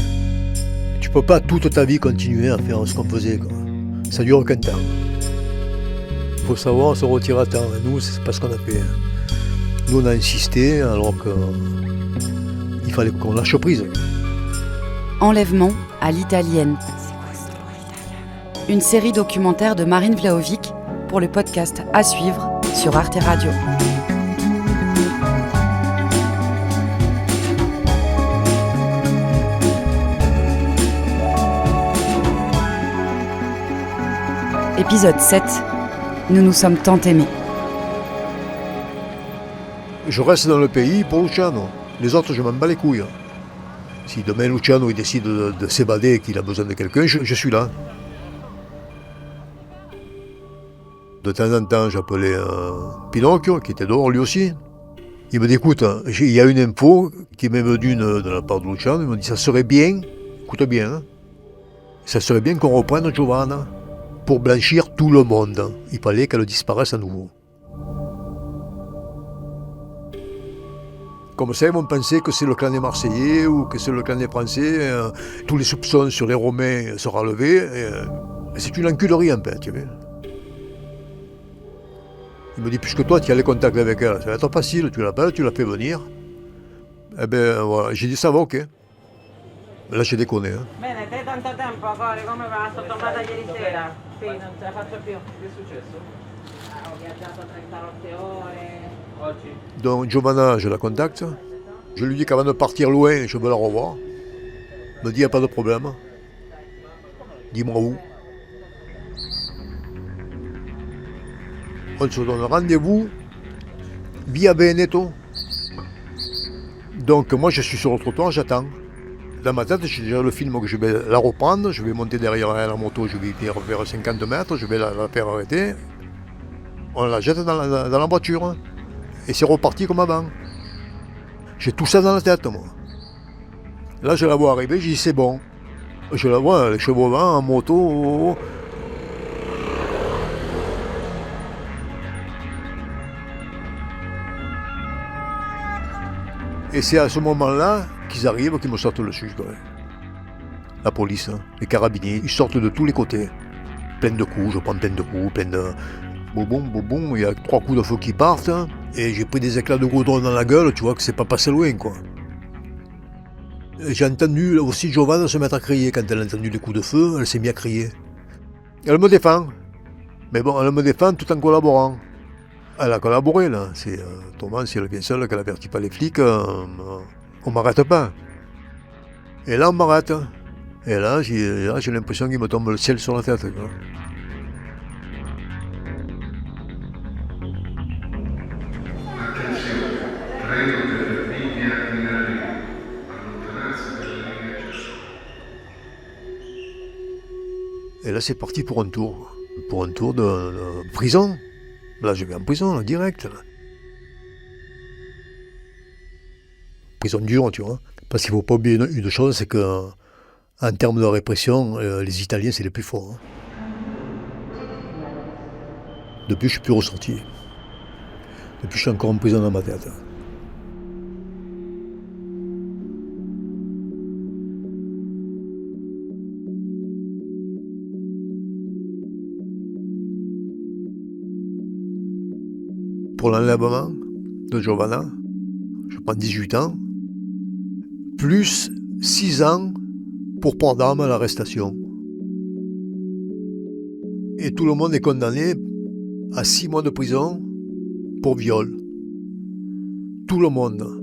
Tu peux pas toute ta vie continuer à faire ce qu'on faisait, quoi. Ça dure qu'un temps. Il faut savoir se retirer à temps. Et nous, c'est pas ce qu'on a fait. Nous, on a insisté alors qu'il fallait qu'on lâche prise. Enlèvement à l'italienne. Une série documentaire de Marine Vlahovic pour le podcast À suivre sur Arte Radio. Épisode 7. Nous nous sommes tant aimés. Je reste dans le pays pour Luciano. Les autres, je m'en bats les couilles. Si demain Luciano il décide de s'évader et qu'il a besoin de quelqu'un, je suis là. De temps en temps, j'appelais Pinocchio, qui était dehors lui aussi. Il me dit, écoute, il y a une info qui m'est venue de la part de Luciano. Il me dit, ça serait bien, écoute bien, hein, ça serait bien qu'on reprenne Giovanna pour blanchir tout le monde. Il fallait qu'elle disparaisse à nouveau. Comme ça, ils vont penser que c'est le clan des Marseillais ou que c'est le clan des Français. Tous les soupçons sur les Romains seront levés. Et c'est une enculerie, en fait, tu vois. Il me dit, puisque toi, tu as les contacts avec elle, ça va être facile, tu l'appelles, tu la fais venir. Eh bien, voilà, j'ai dit, ça va, ok. Mais là, j'ai déconné. Hein. Bene, te tanto tempo, Cori, come va? Sto tornata ieri sera. Sì, non ce la faccio più. Che è successo? Ho viaggiato 38 ore. Oggi? Donc, Giovanna, je la contacte. Je lui dis qu'avant de partir loin, je veux la revoir. Elle me dit, il n'y a pas de problème. Dis-moi où. On se donne rendez-vous via Veneto. Donc moi je suis sur le trottoir, j'attends. Dans ma tête, j'ai déjà le film que je vais la reprendre, je vais monter derrière elle en moto, je vais faire 50 mètres, je vais la faire arrêter. On la jette dans la voiture. Et c'est reparti comme avant. J'ai tout ça dans la tête, moi. Là, je la vois arriver, je dis c'est bon. Je la vois, les chevaux vent en moto. Et c'est à ce moment-là qu'ils arrivent, qu'ils me sortent le sujet. la police, les carabiniers, ils sortent de tous les côtés. Plein de coups, je prends plein de coups, plein de... Boum, il y a 3 coups de feu qui partent, et j'ai pris des éclats de goudron dans la gueule, tu vois que c'est pas passé loin, quoi. Et j'ai entendu aussi Giovanna se mettre à crier, quand elle a entendu les coups de feu, elle s'est mise à crier. Elle me défend, mais bon, elle me défend tout en collaborant. Elle a collaboré, là, c'est Thomas, si elle vient seule, qu'elle avertit pas les flics, on m'arrête pas. Et là, on m'arrête. Et là, j'ai l'impression qu'il me tombe le ciel sur la tête, quoi. Et là, c'est parti pour un tour de prison. Là, je vais en prison, là, direct. Là. Prison dure, tu vois. Parce qu'il ne faut pas oublier une chose, c'est que en termes de répression, les Italiens, c'est les plus forts. Depuis, je ne suis plus ressorti. Depuis, je suis encore en prison dans ma tête. Pour l'enlèvement de Giovanna, je prends 18 ans, plus 6 ans pour port d'armes à l'arrestation. Et tout le monde est condamné à 6 mois de prison pour viol. Tout le monde.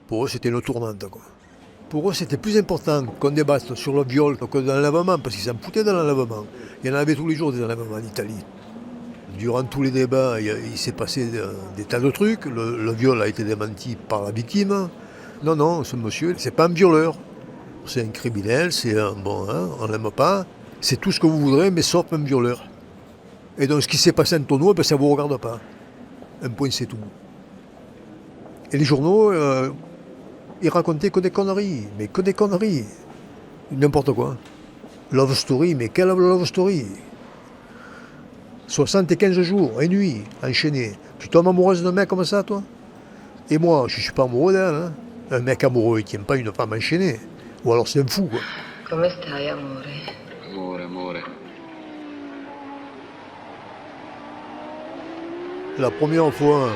Pour eux, c'était une tournante, quoi. Pour eux, c'était plus important qu'on débatte sur le viol que de l'enlèvement, parce qu'ils s'en foutaient de l'enlèvement. Il y en avait tous les jours des enlèvements en Italie. Durant tous les débats, il s'est passé des tas de trucs. Le viol a été démenti par la victime. Non, ce monsieur, c'est pas un violeur. C'est un criminel, c'est un bon, on l'aime pas. C'est tout ce que vous voudrez, mais sauf un violeur. Et donc, ce qui s'est passé en tonneau, ça ne vous regarde pas. Un point, c'est tout. Et les journaux... ils racontaient que des conneries, mais que des conneries. N'importe quoi. Love story, mais quelle love story 75 jours et nuits enchaînés. Tu tombes amoureuse d'un mec comme ça, toi? Et moi, je ne suis pas amoureux d'elle. Hein. Un mec amoureux, il ne tient pas une femme enchaînée. Ou alors c'est un fou, quoi. Come stai, amore? Amore. La première fois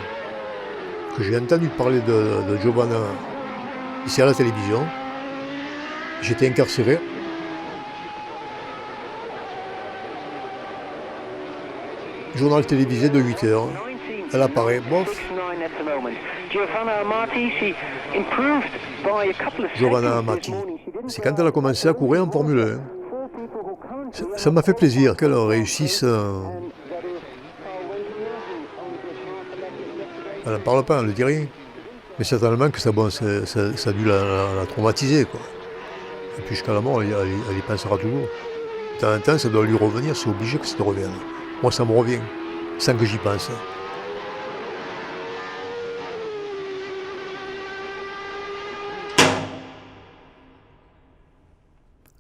que j'ai entendu parler de Giovanna, ici à la télévision, j'étais incarcéré. Journal télévisé de 8 heures. Elle apparaît, bof. Giovanna Amati. C'est quand elle a commencé à courir en Formule 1. Ça m'a fait plaisir qu'elle réussisse. Elle n'en parle pas, elle ne dit rien. Mais certainement que ça a dû la traumatiser, quoi. Et puis jusqu'à la mort, elle y pensera toujours. De temps en temps, ça doit lui revenir, c'est obligé que ça te revienne. Moi, ça me revient, sans que j'y pense.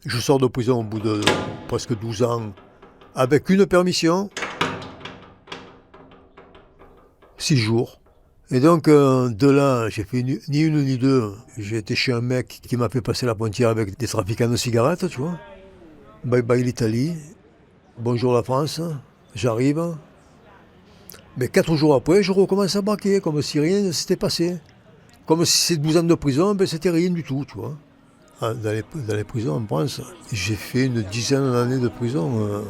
Je sors de prison au bout de presque 12 ans, avec une permission, 6 jours. Et donc, de là, j'ai fait ni une ni deux. J'ai été chez un mec qui m'a fait passer la frontière avec des trafiquants de cigarettes, tu vois. Bye bye l'Italie. Bonjour la France. J'arrive. Mais 4 jours après, je recommence à braquer, comme si rien ne s'était passé. Comme si ces 12 ans de prison, c'était rien du tout, tu vois. Dans les prisons en France, j'ai fait une dizaine d'années de prison.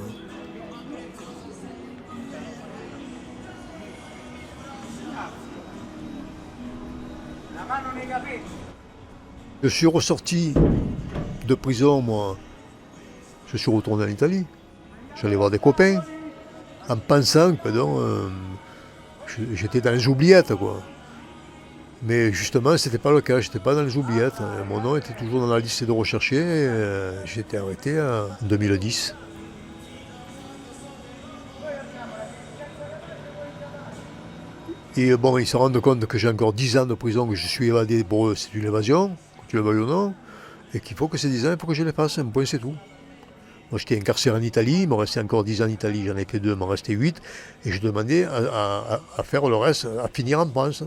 Je suis ressorti de prison, moi. Je suis retourné en Italie. J'allais voir des copains, en pensant que j'étais dans les oubliettes, quoi. Mais justement, ce n'était pas le cas, je n'étais pas dans les oubliettes. Mon nom était toujours dans la liste de recherchés. J'ai été arrêté en 2010. Et bon, ils se rendent compte que j'ai encore 10 ans de prison, que je suis évadé. Pour eux, c'est une évasion, que tu le veuilles ou non. Et qu'il faut que ces 10 ans, il faut que je les fasse. Un point, c'est tout. Moi, j'étais incarcéré en Italie, il m'en restait encore 10 ans en Italie, j'en ai fait 2, il m'en restait 8, et je demandais à faire le reste, à finir en France.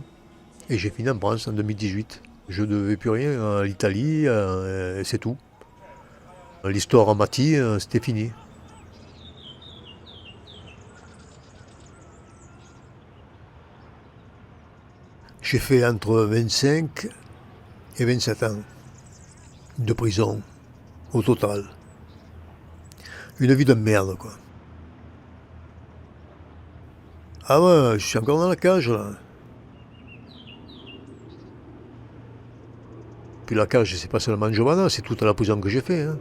Et j'ai fini en France en 2018. Je ne devais plus rien à l'Italie, c'est tout. L'histoire en Mati, c'était fini. J'ai fait entre 25 et 27 ans de prison, au total. Une vie de merde, quoi. Ah ouais, je suis encore dans la cage, là. Puis la cage, c'est pas seulement Giovanna, c'est toute la prison que j'ai fait. Hein.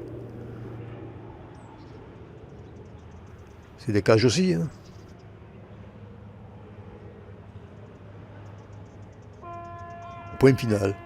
C'est des cages aussi. Hein. Point final.